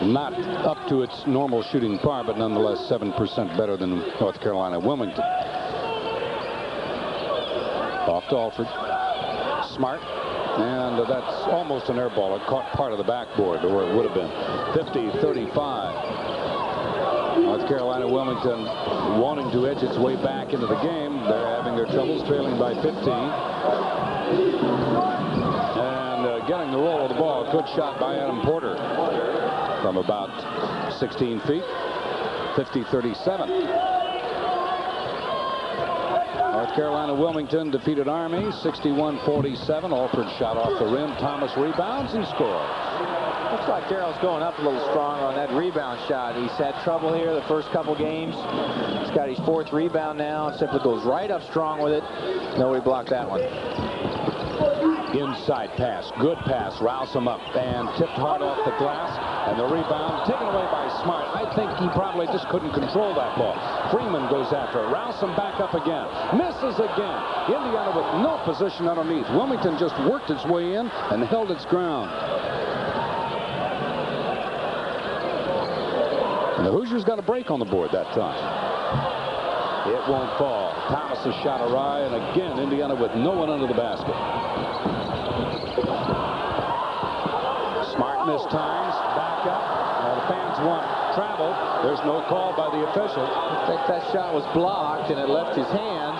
Not up to its normal shooting par, but nonetheless 7% better than North Carolina Wilmington. Off to Alford. Smart. And that's almost an air ball. It caught part of the backboard, or it would have been. 50-35. North Carolina Wilmington wanting to edge its way back into the game. They're having their troubles, trailing by 15. And getting the roll of the ball. Good shot by Adam Porter from about 16 feet. 50-37. North Carolina Wilmington defeated Army 61-47. Alford shot off the rim. Thomas rebounds and scores. Looks like Darrell's going up a little stronger on that rebound shot. He's had trouble here the first couple games. He's got his 4th rebound now. It simply goes right up strong with it. Nobody blocked that one. Inside pass. Good pass. ROWSOM up and tipped hard off the glass. And the rebound taken away by Smart. I think he probably just couldn't control that ball. Freeman goes after it. ROWSOM back up again. Misses again. Indiana with no position underneath. Wilmington just worked its way in and held its ground. And the Hoosiers got a break on the board that time. It won't fall. Thomas' shot awry, and again Indiana with no one under the basket. Smart missed times. Back up. The fans want travel. There's no call by the official. I think that shot was blocked, and it left his hand,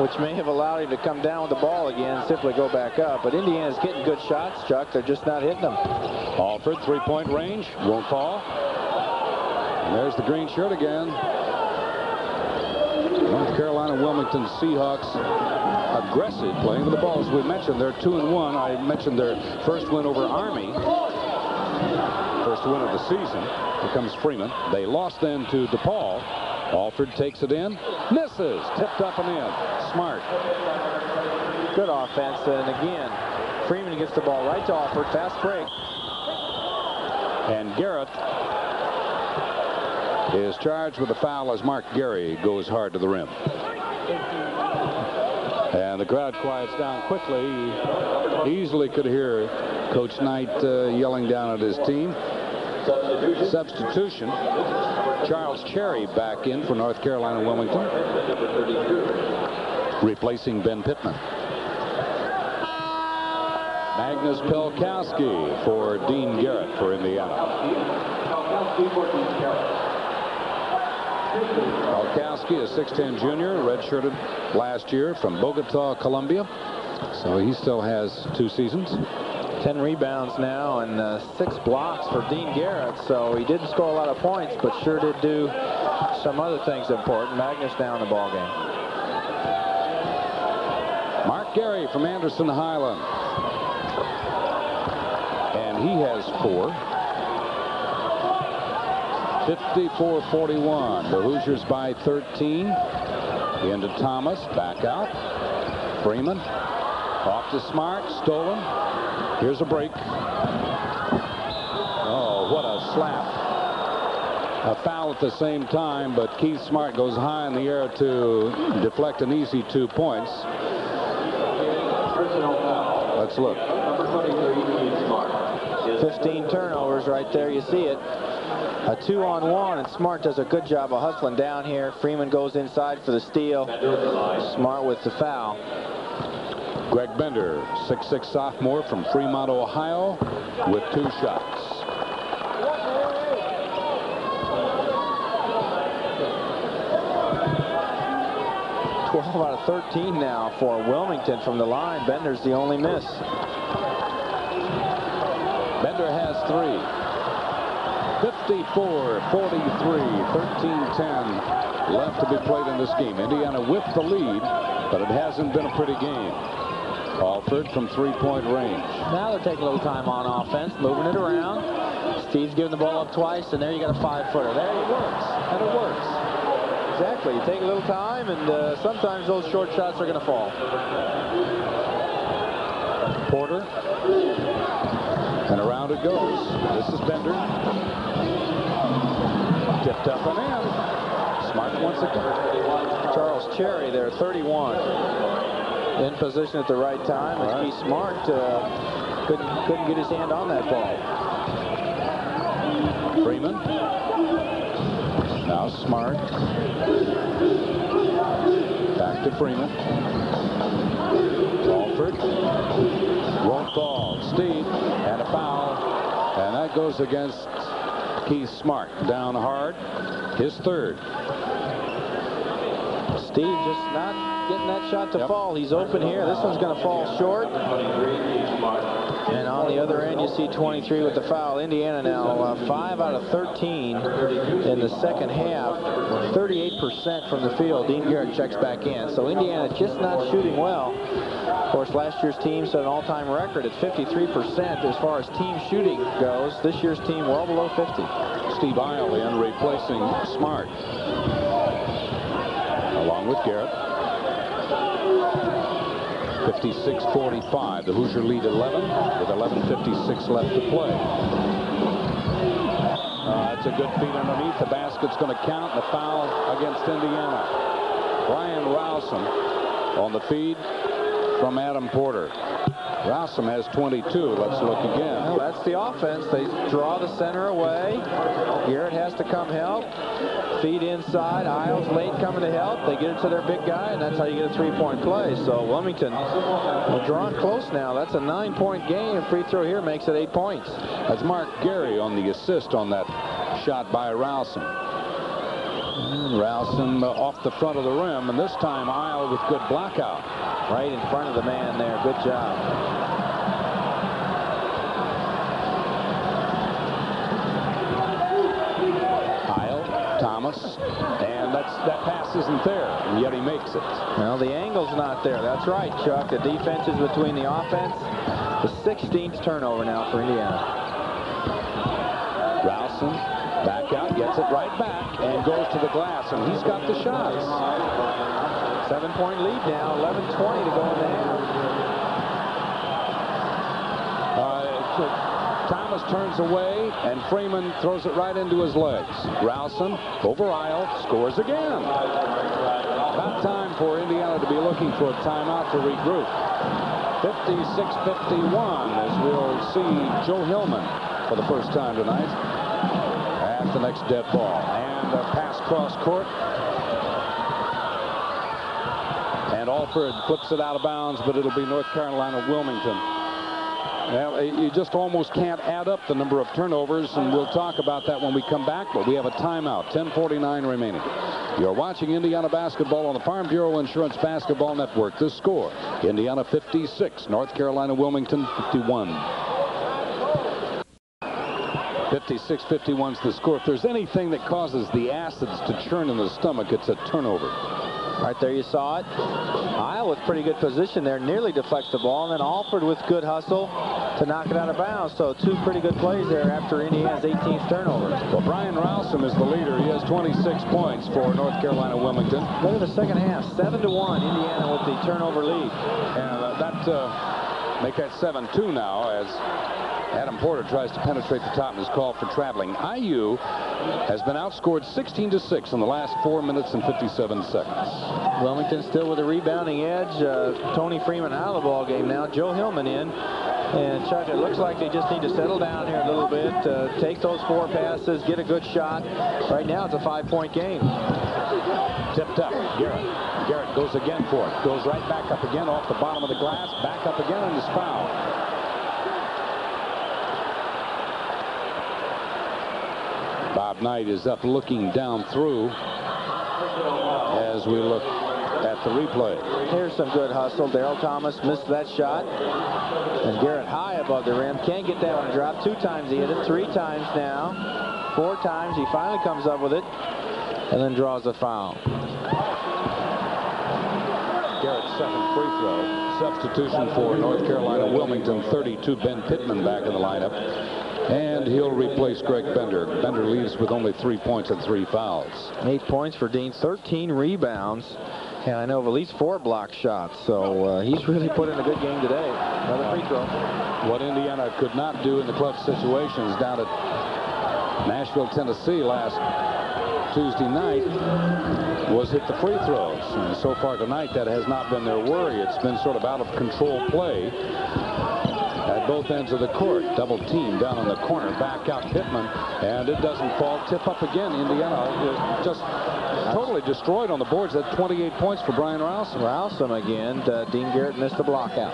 which may have allowed him to come down with the ball again and simply go back up. But Indiana's getting good shots, Chuck. They're just not hitting them. Alford, 3-point range. Won't fall. And there's the green shirt again. North Carolina Wilmington Seahawks aggressive playing with the ball. As we mentioned, they're 2-1. I mentioned their first win over Army. First win of the season. Here comes Freeman. They lost then to DePaul. Alford takes it in. Misses. Tipped up and in. Smart. Good offense. And again, Freeman gets the ball right to Alford. Fast break. And Garrett is charged with a foul as Mark Gary goes hard to the rim. And the crowd quiets down quickly. Easily could hear Coach Knight yelling down at his team. Substitution. Charles Cherry back in for North Carolina Wilmington, replacing Ben Pittman. Magnus PELKOWSKI for Dean Garrett for Indiana. PELKOWSKI, a 6'10 junior, redshirted last year from Bogota, Colombia. So he still has 2 seasons. 10 rebounds now and 6 blocks for Dean Garrett. So he didn't score a lot of points, but sure did do some other things important. Magnus now in the ball game. Mark Gary from Anderson Highland. And he has 4. 54-41. The Hoosiers by 13. Into Thomas. Back out. Freeman. Off to Smart. Stolen. Here's a break. Oh, what a slap. A foul at the same time, but Keith Smart goes high in the air to deflect an easy 2 points. Let's look. 15 turnovers right there. You see it. A 2-on-1, and Smart does a good job of hustling down here. Freeman goes inside for the steal. Smart with the foul. Greg Bender, 6'6" sophomore from Fremont, Ohio, with 2 shots. Out of 13 now for Wilmington from the line. Bender's the only miss. Bender has 3. 54-43, 13-10 left to be played in this game. Indiana with the lead, but it hasn't been a pretty game. Alford from 3-point range. Now they're taking a little time on offense, moving it around. Steve's giving the ball up twice, and there you got a 5-footer. There it works, and it works. Exactly. You take a little time, and sometimes those short shots are going to fall. Porter. And around it goes. This is Bender. Tipped up and in. Smart once again. Charles Cherry there, 31. In position at the right time. As Keith Smart couldn't get his hand on that ball. Freeman. Now Smart. Back to Freeman. Alford. Won't fall. Steve. And a foul. And that goes against Keith Smart. Down hard. His 3rd. Steve just not getting that shot to fall. He's open here. This one's going to fall short. And on the other end, you see 23 with the foul. Indiana now 5 out of 13 in the second half. 38% from the field. Dean Garrett checks back in. So Indiana just not shooting well. Of course, last year's team set an all-time record at 53% as far as team shooting goes. This year's team well below 50. Steve Isle in replacing Smart. Along with Garrett. 56-45. The Hoosier lead 11 with 11:56 left to play. That's a good feed underneath. The basket's going to count. The foul against Indiana. Brian ROWSOM on the feed from Adam Porter. ROWSOM has 22. Let's look again. Well, that's the offense. They draw the center away. Garrett has to come help. Feed inside. Isles late coming to help. They get it to their big guy, and that's how you get a 3-point play. So Wilmington, we're drawing close now. That's a 9-point game. A free throw here makes it 8 points. That's Mark Gary on the assist on that shot by ROWSOM. ROWSOM off the front of the rim, and this time Isle with good blockout. Right in front of the man there. Good job. Isle, Thomas, and that pass isn't there, and yet he makes it. Well, the angle's not there. That's right, Chuck. The defense is between the offense. The 16th turnover now for Indiana. ROWSOM back out, gets it right back, and goes to the glass, and he's got the shots. 7-point lead now, 11:20 to go in the half. Thomas turns away, and Freeman throws it right into his legs. ROWSOM over Isle, scores again. About time for Indiana to be looking for a timeout to regroup. 56-51 as we'll see Joe Hillman for the first time tonight at the next dead ball. And a pass cross court. And Alford flips it out of bounds, but it'll be North Carolina Wilmington Well, you just almost can't add up the number of turnovers, and we'll talk about that when we come back, but we have a timeout, 10:49 remaining. You're watching Indiana basketball on the Farm Bureau Insurance Basketball Network. The score, Indiana 56, North Carolina Wilmington 51. 56-51 is the score. If there's anything that causes the acids to churn in the stomach, it's a turnover. Right there you saw it. Isle with pretty good position there, nearly deflects the ball, and then Alford with good hustle to knock it out of bounds. So two pretty good plays there after Indiana's 18th turnover. Well, Brian ROWSOM is the leader. He has 26 points for North Carolina Wilmington. Look at the second half, 7-1, Indiana with the turnover lead. And make that 7-2 now as Adam Porter tries to penetrate the top and is called for traveling. IU has been outscored 16-6 in the last 4 minutes and 57 seconds. Wilmington still with a rebounding edge. Tony Freeman out of the ball game now. Joe Hillman in. And Chuck, it looks like they just need to settle down here a little bit, take those 4 passes, get a good shot. Right now it's a 5-point game. Tipped up, Garrett. Garrett goes again for it. Goes right back up again off the bottom of the glass. Back up again and is fouled. Bob Knight is up looking down through as we look at the replay. Here's some good hustle. Darryl Thomas missed that shot. And Garrett high above the rim. Can't get that one to drop. 2 times he hit it. 3 times now. 4 times. He finally comes up with it. And then draws a foul. Garrett's second free throw. Substitution for North Carolina Wilmington. 32, Ben Pittman back in the lineup. And he'll replace Greg Bender. Bender leaves with only 3 points and 3 fouls. 8 points for Dean, 13 rebounds. And I know of at least 4 block shots. So he's really put in a good game today. Another free throw. What Indiana could not do in the clutch situations down at Nashville, Tennessee last Tuesday night was hit the free throws. And so far tonight, that has not been their worry. It's been sort of out of control play at both ends of the court. Double team down in the corner. Back out Pittman. And it doesn't fall. Tip up again. Indiana is just totally destroyed on the boards. That's 28 points for Brian ROWSOM. ROWSOM again. Dean Garrett missed the block out.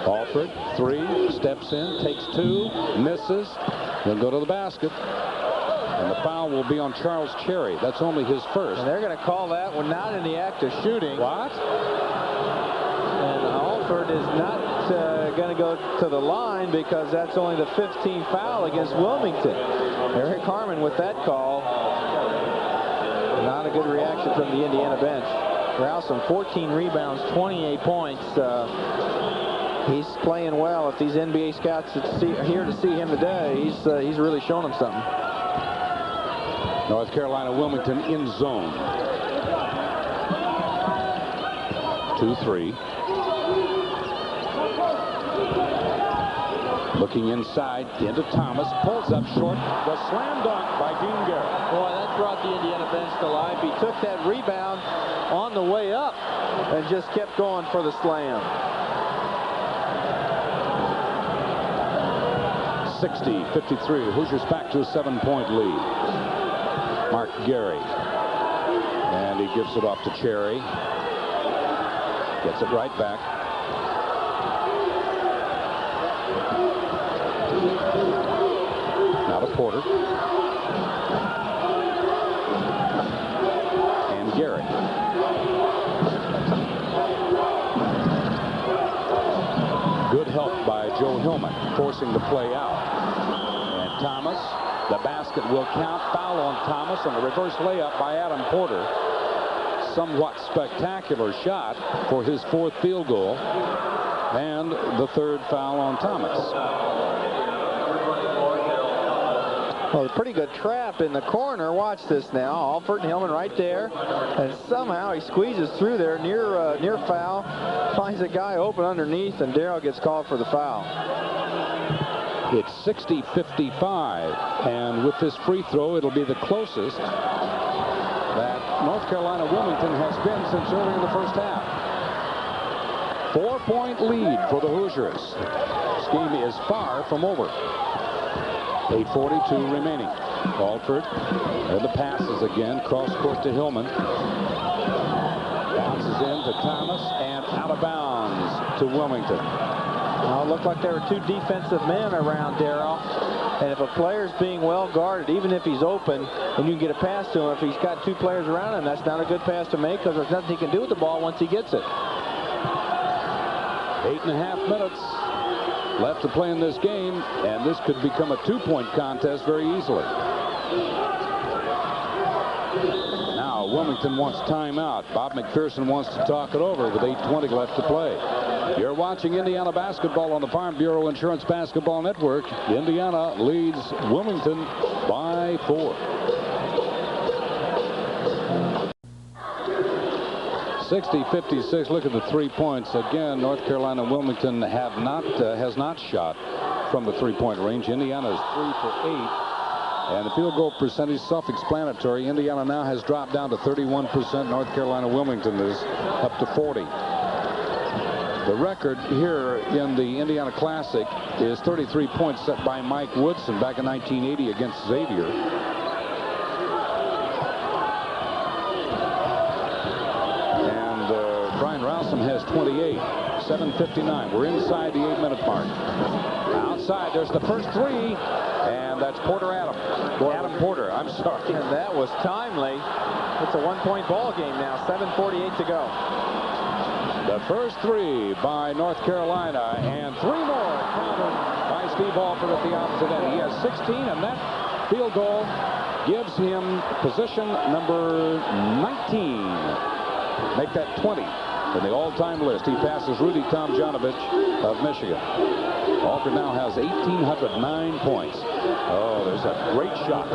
Alford, 3, steps in, takes 2, misses. He'll go to the basket. And the foul will be on Charles Cherry. That's only his first. And they're going to call that one not in the act of shooting. What? And Alford is not going to go to the line because that's only the 15th foul against Wilmington. Eric Harmon with that call. Not a good reaction from the Indiana bench. ROWSOM 14 rebounds, 28 points. He's playing well. If these NBA scouts are here to see him today, he's really shown them something. North Carolina Wilmington in zone. 2-3. Looking inside into Thomas. Pulls up short. The slam dunk by Dean Garrett. Boy, that brought the Indiana bench to life. He took that rebound on the way up and just kept going for the slam. 60-53. Hoosiers back to a 7-point lead. Mark Gary. And he gives it off to Cherry. Gets it right back. Now to Porter. And Garrett. Good help by Joe Hillman, forcing the play out. And Thomas, the basket will count. Foul on Thomas, and a reverse layup by Adam Porter. Somewhat spectacular shot for his 4th field goal. And the 3rd foul on Thomas. Well, a pretty good trap in the corner. Watch this now. Alford and Hillman right there. And somehow he squeezes through there near foul. Finds a guy open underneath, and Darryl gets called for the foul. It's 60-55. And with this free throw, it'll be the closest that North Carolina Wilmington has been since early in the first half. 4-point lead for the Hoosiers. This game is far from over. 8:42 remaining. Alford, there the passes again. Cross court to Hillman. Bounces in to Thomas and out of bounds to Wilmington. Well, it looked like there were two defensive men around Darrell. And if a player's being well guarded, even if he's open and you can get a pass to him, if he's got two players around him, that's not a good pass to make because there's nothing he can do with the ball once he gets it. 8.5 minutes left to play in this game, and this could become a two-point contest very easily. Now Wilmington wants timeout. Bob McPherson wants to talk it over with 8:20 left to play. You're watching Indiana basketball on the Farm Bureau Insurance Basketball Network. Indiana leads Wilmington by 4. 60-56. Look at the 3 points. Again, North Carolina and Wilmington has not shot from the three-point range. Indiana is 3 for 8. And the field goal percentage self-explanatory. Indiana now has dropped down to 31%. North Carolina Wilmington is up to 40. The record here in the Indiana Classic is 33 points set by Mike Woodson back in 1980 against Xavier. And Brian Rowsome has 28. 7:59. We're inside the 8-minute mark. Outside, there's the first three, and that's Adam Porter, I'm sorry. And that was timely. It's a one-point ball game now. 7:48 to go. The first three by North Carolina, and 3 more counted by Steve Alford at the opposite end. He has 16, and that field goal gives him position number 19. Make that 20 in the all-time list. He passes Rudy Tomjanovich of Michigan. Alford now has 1,809 points. Oh, there's a great shot.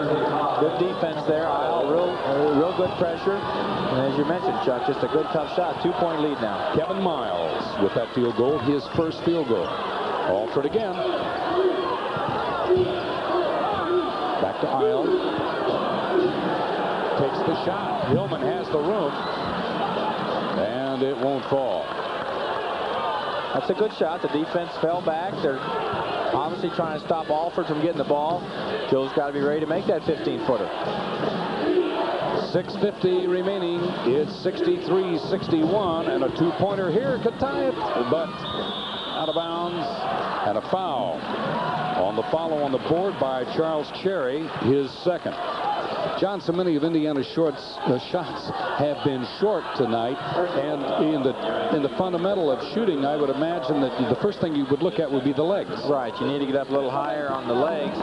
Good defense there, Isle. Real good pressure. And as you mentioned, Chuck, just a good tough shot. 2-point lead now. Kevin Miles with that field goal, his first field goal. Alford again. Back to Isle. Takes the shot. Hillman has the room. And it won't fall. That's a good shot. The defense fell back. They're obviously trying to stop Alford from getting the ball. Joe's got to be ready to make that 15-footer. 6:50 remaining. It's 63-61, and a 2-pointer here could tie it, but out of bounds, and a foul on the follow on the board by Charles Cherry, his second. John, so many of Indiana's shots have been short tonight, and in the fundamental of shooting, I would imagine that the first thing you would look at would be the legs. Right, you need to get up a little higher on the legs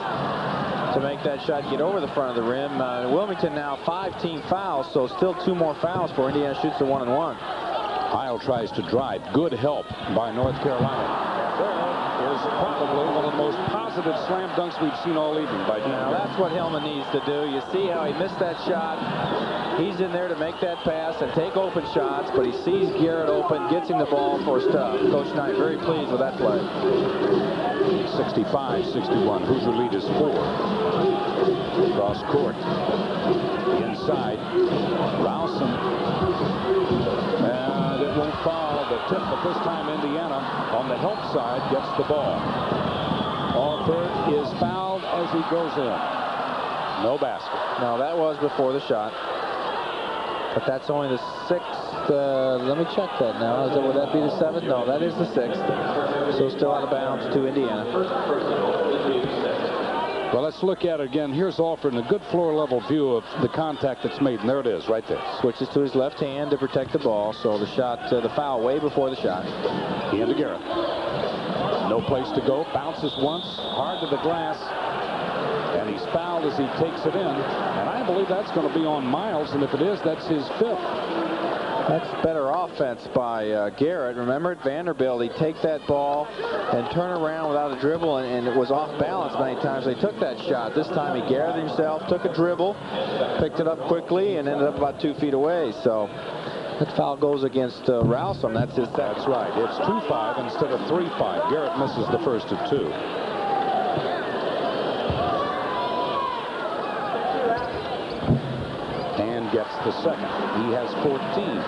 to make that shot get over the front of the rim. Wilmington now 5 team fouls, so still 2 more fouls before Indiana shoots the 1-and-1. Isle tries to drive. Good help by North Carolina. There is probably one of the most positive slam dunks we've seen all evening by Jim. Now that's what Hillman needs to do. You see how he missed that shot. He's in there to make that pass and take open shots, but he sees Garrett open, gets him the ball for a stub. Coach Knight very pleased with that play. 65-61. Hoosier lead is 4. Cross court. Inside. Rowsome. And it won't foul the tip, but this time Indiana on the help side gets the ball. Alford is fouled as he goes in. No basket. No, that was before the shot. But that's only the 6th. Let me check that now. Would that be the 7th? No, that is the 6th. So still out of bounds to Indiana. Well, let's look at it again. Here's Alford in a good floor level view of the contact that's made, and there it is right there. Switches to his left hand to protect the ball. So the shot, the foul way before the shot. Into Garrett. No place to go. Bounces once. Hard to the glass. And he's fouled as he takes it in. And I believe that's going to be on Miles. And if it is, that's his 5th. That's better offense by Garrett. Remember at Vanderbilt, he'd take that ball and turn around without a dribble, and it was off balance many times. They took that shot. This time he gathered himself, took a dribble, picked it up quickly, and ended up about 2 feet away. So that foul goes against Rowsome. That's his second. That's right. It's 2-5 instead of 3-5. Garrett misses the first of 2. And gets the second. He has 14.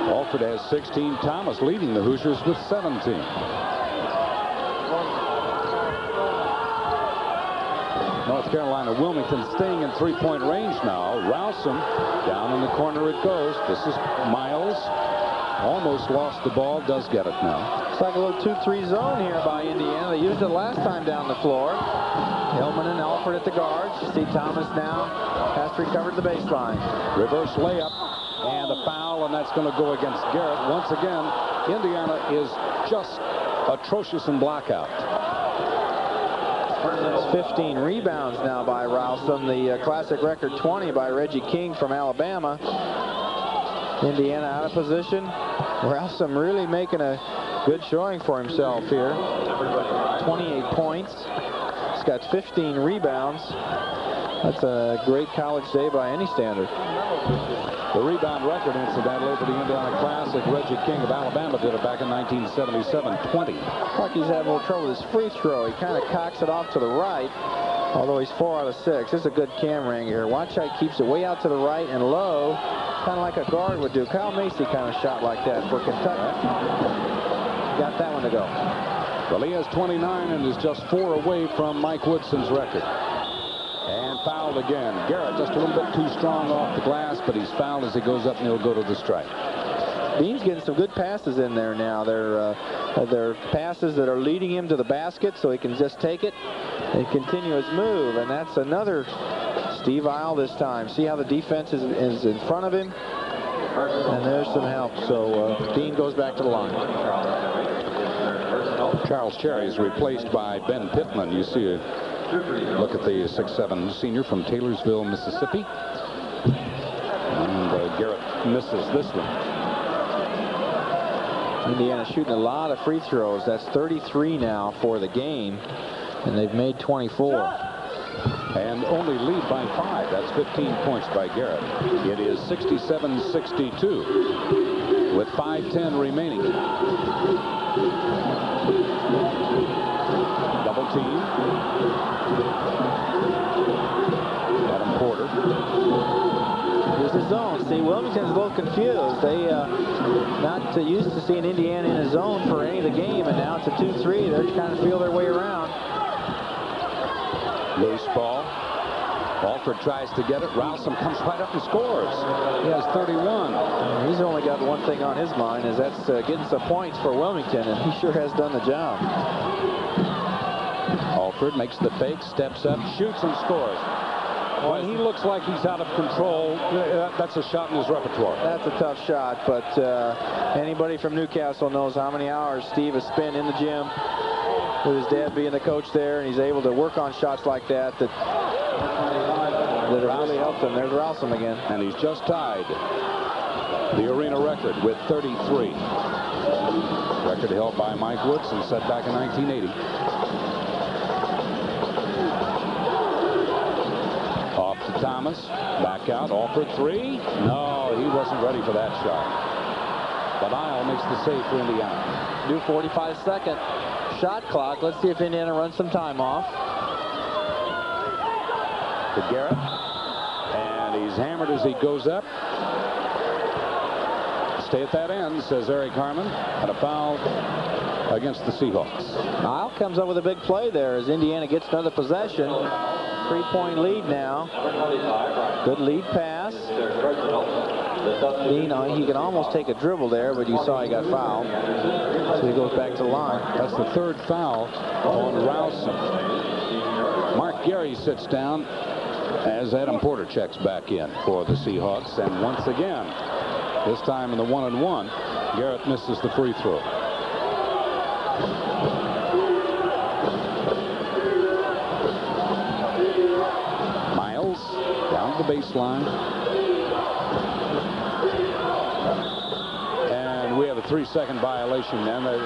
Alford has 16. Thomas leading the Hoosiers with 17. North Carolina Wilmington staying in 3-point range now. Rowsome down in the corner it goes. This is Miles. Almost lost the ball. Does get it now. It's like a little 2-3 zone here by Indiana. They used it last time down the floor. Hillman and Alford at the guards. Steve Thomas now has to recover the baseline. Reverse layup and a foul, and that's going to go against Garrett. Once again, Indiana is just atrocious in blockout. It's 15 rebounds now by ROWSOM. The classic record 20 by Reggie King from Alabama. Indiana out of position. ROWSOM really making a good showing for himself here. 28 points. He's got 15 rebounds. That's a great college day by any standard. The rebound record, incidentally, for the Indiana Classic, Reggie King of Alabama did it back in 1977, 20. Like he's having a little trouble with his free throw. He kind of cocks it off to the right, although he's 4 out of 6. This is a good camera angle here. Watch how he keeps it way out to the right and low, kind of like a guard would do. Kyle Macy kind of shot like that for Kentucky. Got that one to go. Well, he has 29 and is just 4 away from Mike Woodson's record. And fouled again. Garrett just a little bit too strong off the glass, but he's fouled as he goes up, and he'll go to the strike. Dean's getting some good passes in there now. They're passes that are leading him to the basket, so he can just take it and continue his move. And that's another Steve Isle this time. See how the defense is in front of him? And there's some help. So Dean goes back to the line. Charles Cherry is replaced by Ben Pittman. You see look at the 6'7" senior from Taylorsville, Mississippi. And Garrett misses this one. Indiana shooting a lot of free throws. That's 33 now for the game, and they've made 24. And only lead by 5. That's 15 points by Garrett. It is 67-62 with 5:10 remaining. Double team. Adam Porter. Here's the zone. See, Wilmington's a little confused. They not used to seeing Indiana in a zone for any of the game, and now it's a 2-3. They're trying to feel their way around. Loose ball. Alford tries to get it. ROWSOM comes right up and scores. He has 31. He's only got one thing on his mind, is that's getting some points for Wilmington, and he sure has done the job. Alford makes the fake, steps up, shoots and scores. When he looks like he's out of control, that's a shot in his repertoire. That's a tough shot, but anybody from Newcastle knows how many hours Steve has spent in the gym with his dad being the coach there, and he's able to work on shots like that have really helped him. There's ROWSOM again. And he's just tied the arena record with 33. Record held by Mike Woodson, set back in 1980. Off to Thomas, back out, Alford 3. No, he wasn't ready for that shot. But Isle makes the save for Indiana. New 45-second shot clock. Let's see if Indiana runs some time off. To Garrett. And he's hammered as he goes up. Stay at that end, says Eric Harmon. And a foul against the Seahawks. Isle comes up with a big play there as Indiana gets another possession. 3-point lead now. Good lead pass. Dean, he can almost take a dribble there, but you saw he got fouled. So he goes back to the line. That's the 3rd foul on ROWSOM. Mark Gary sits down as Adam Porter checks back in for the Seahawks. And once again, this time in the 1-and-1, Garrett misses the free throw. Miles down the baseline. And we have a 3-second violation. And it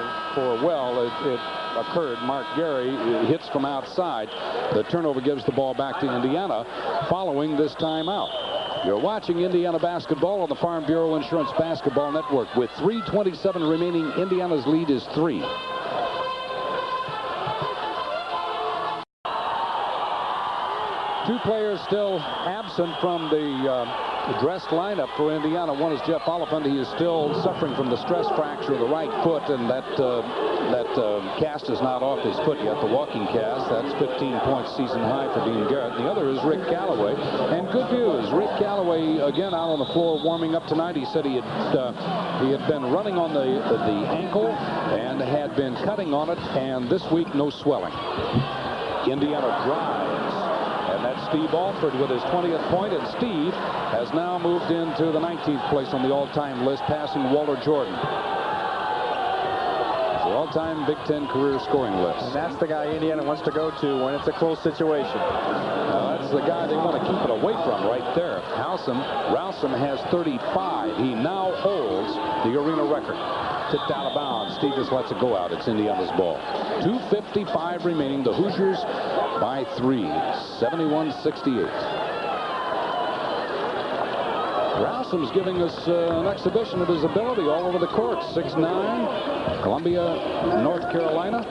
occurred. Mark Gary hits from outside. The turnover gives the ball back to Indiana following this timeout. You're watching Indiana basketball on the Farm Bureau Insurance Basketball Network. With 3:27 remaining, Indiana's lead is 3. Two players still absent from the dressed lineup for Indiana. One is Jeff Oliphant. He is still suffering from the stress fracture of the right foot, and that cast is not off his foot yet, the walking cast. That's 15 points season high for Dean Garrett. The other is Rick Callaway. And good news, Rick Callaway again out on the floor warming up tonight. He said he had been running on the ankle and had been cutting on it, and this week no swelling. Indiana drives, and that's Steve Alford with his 20th point, and Steve has now moved into the 19th place on the all-time list, passing Walter Jordan. The all-time Big Ten career scoring list. And that's the guy Indiana wants to go to when it's a close situation. That's the guy they want to keep it away from right there. ROWSOM has 35. He now holds the arena record. Tipped out of bounds. Steve just lets it go out. It's Indiana's ball. 2:55 remaining. The Hoosiers by 3. 71-68. ROWSOM's giving us an exhibition of his ability all over the court. 6'9", Columbia, North Carolina.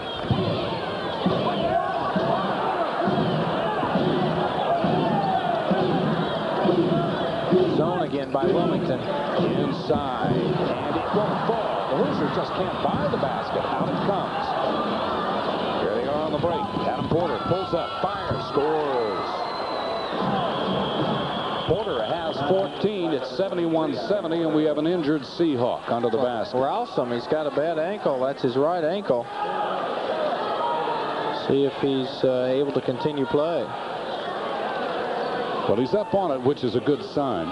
Zone again by Wilmington. Inside, and it won't fall. The Hoosiers just can't buy the basket. Out it comes. Here they are on the break. Adam Porter pulls up, fires, scores. Porter has 14. It's 71-70, and we have an injured Seahawk under the basket. ROWSOM, he's got a bad ankle. That's his right ankle. See if he's able to continue play. Well, he's up on it, which is a good sign.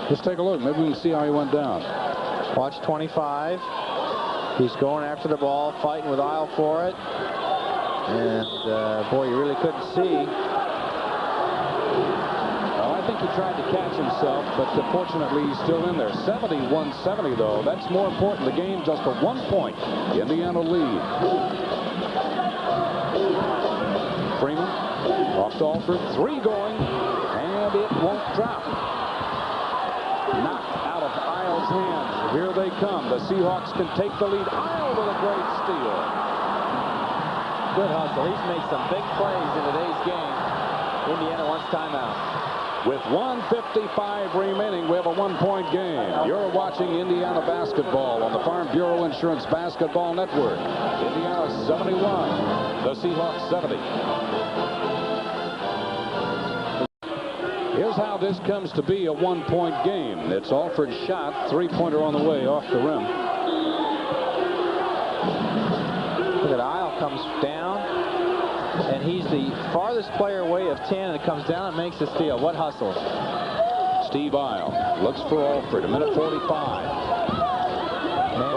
Let's take a look. Maybe we can see how he went down. Watch 25. He's going after the ball, fighting with Isle for it. And, boy, you really couldn't see. Well, I think he tried to catch himself, but fortunately he's still in there. 71-70, though. That's more important. The game just a 1 point. Indiana lead. Freeman off to Alford. 3 going, and it won't drop. Knocked out of Isle's hands. Here they come. The Seahawks can take the lead. Isle with a great steal. Good hustle. He's made some big plays in today's game. Indiana wants timeout. With 1:55 remaining, we have a 1-point game. You're watching Indiana basketball on the Farm Bureau Insurance Basketball Network. Indiana 71, the Seahawks 70. Here's how this comes to be a 1-point game. It's Alford's shot, 3-pointer on the way off the rim. Look at Isle comes down, and he's the farthest player away of 10, and it comes down and makes the steal. What hustle? Steve Isle looks for Alford, a minute 45.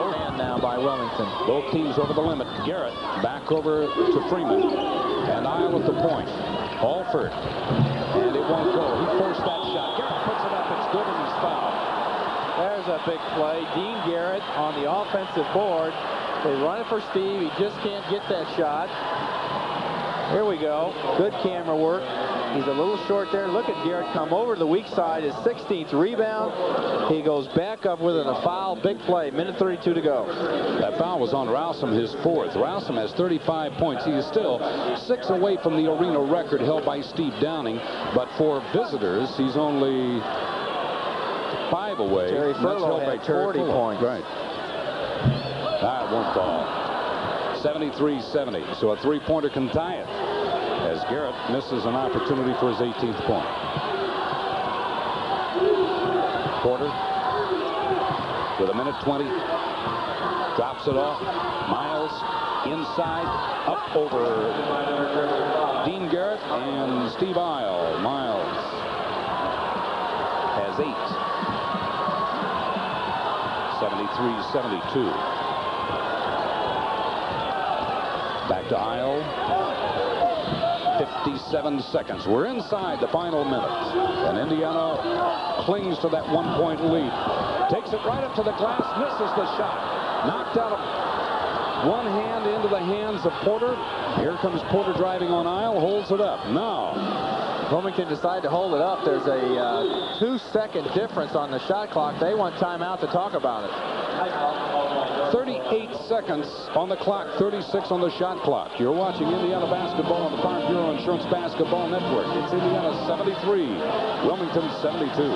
Man now by Wilmington. Both teams over the limit. Garrett back over to Freeman, and Isle at the point. Alford, and it won't go. He forced that shot. Garrett puts it up. It's good, and he's fouled. There's a big play. Dean Garrett on the offensive board. They run it for Steve. He just can't get that shot. Here we go. Good camera work. He's a little short there. Look at Garrett come over to the weak side. His 16th rebound. He goes back up with a foul. Big play. Minute 32 to go. That foul was on ROWSOM, his 4th. ROWSOM has 35 points. He is still 6 away from the arena record held by Steve Downing. But for visitors, he's only 5 away. Terry Furlow had 40 points. Right. That won't fall. 73-70. So a 3-pointer can tie it, as Garrett misses an opportunity for his 18th point. Porter with a minute 20. Drops it off. Miles inside, up over Dean Garrett and Steve Isle. Miles has 8. 73-72. Back to Isle. 57 seconds. We're inside the final minute. And Indiana clings to that 1-point lead. Takes it right up to the glass. Misses the shot. Knocked out of one hand into the hands of Porter. Here comes Porter driving on Isle. Holds it up. Now, Wilmington decided to hold it up. There's a 2-second difference on the shot clock. They want timeout to talk about it. 38 38 seconds on the clock, 36 on the shot clock. You're watching Indiana basketball on the Farm Bureau Insurance Basketball Network. It's Indiana 73, Wilmington 72.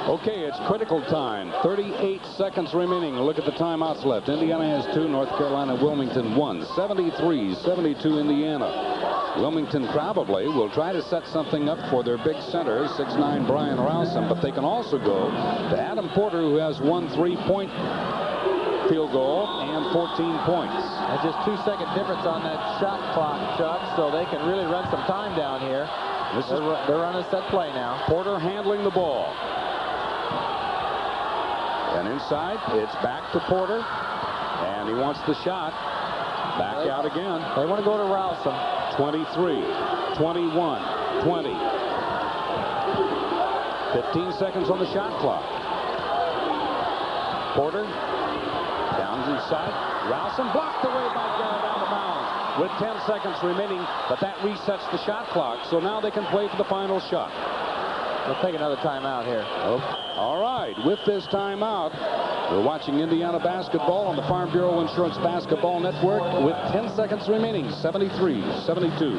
Okay, it's critical time. 38 seconds remaining. Look at the timeouts left. Indiana has 2, North Carolina, Wilmington 1. 73-72 Indiana. Wilmington probably will try to set something up for their big center, 6'9" Brian ROWSOM, but they can also go to Adam Porter, who has 1 3-point field goal and 14 points. That's just 2-second difference on that shot clock, Chuck, so they can really run some time down here. They're running a set play now. Porter handling the ball. And inside, it's back to Porter, and he wants the shot. Back out again. They want to go to ROWSOM. 23, 21, 20. 15 seconds on the shot clock. Porter, down inside. ROWSOM blocked away by Garrett out of bounds with 10 seconds remaining, but that resets the shot clock, so now they can play for the final shot. We'll take another timeout here. All right, with this timeout, we're watching Indiana basketball on the Farm Bureau Insurance Basketball Network with 10 seconds remaining, 73-72.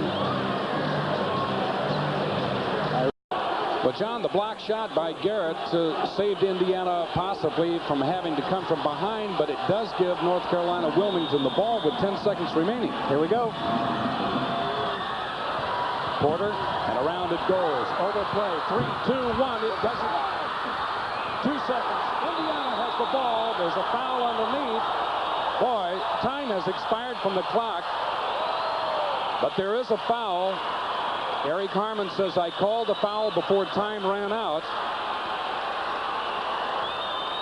But, John, the block shot by Garrett saved Indiana possibly from having to come from behind, but it does give North Carolina Wilmington the ball with 10 seconds remaining. Here we go. Porter, and around it goes. Overplay, 3, 2, 1. It doesn't. 2 seconds. Indiana has the ball. There's a foul underneath. Boy, time has expired from the clock. But there is a foul. Eric Harmon says, I called the foul before time ran out.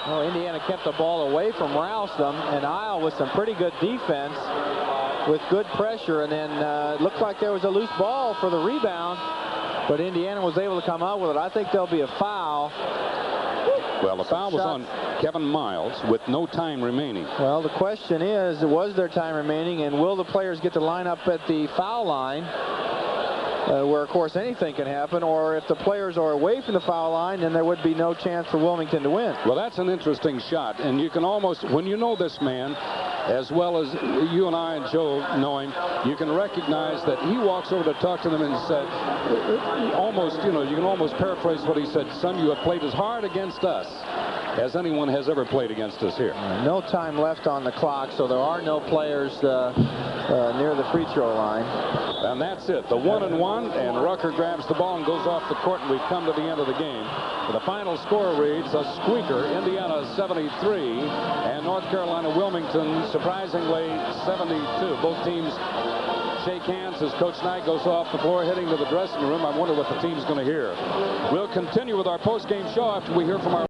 Well, Indiana kept the ball away from ROWSOM, and Isle with some pretty good defense with good pressure, and then it looked like there was a loose ball for the rebound, but Indiana was able to come out with it. I think there'll be a foul. Well, the foul was on Kevin Miles with no time remaining. Well, the question is, was there time remaining, and will the players get to line up at the foul line, where, of course, anything can happen, or if the players are away from the foul line, then there would be no chance for Wilmington to win. Well, that's an interesting shot, and you can almost, when you know this man, as well as you and I and Joe know him, you can recognize that he walks over to talk to them and said, almost, you know, you can almost paraphrase what he said, son, you have played as hard against us as anyone has ever played against us here. No time left on the clock, so there are no players near the free throw line. And that's it, the 1-and-1, and Rucker grabs the ball and goes off the court, and we've come to the end of the game. The final score reads a squeaker, Indiana 73, and North Carolina Wilmington, surprisingly, 72. Both teams shake hands as Coach Knight goes off the floor, heading to the dressing room. I wonder what the team's going to hear. We'll continue with our post-game show after we hear from our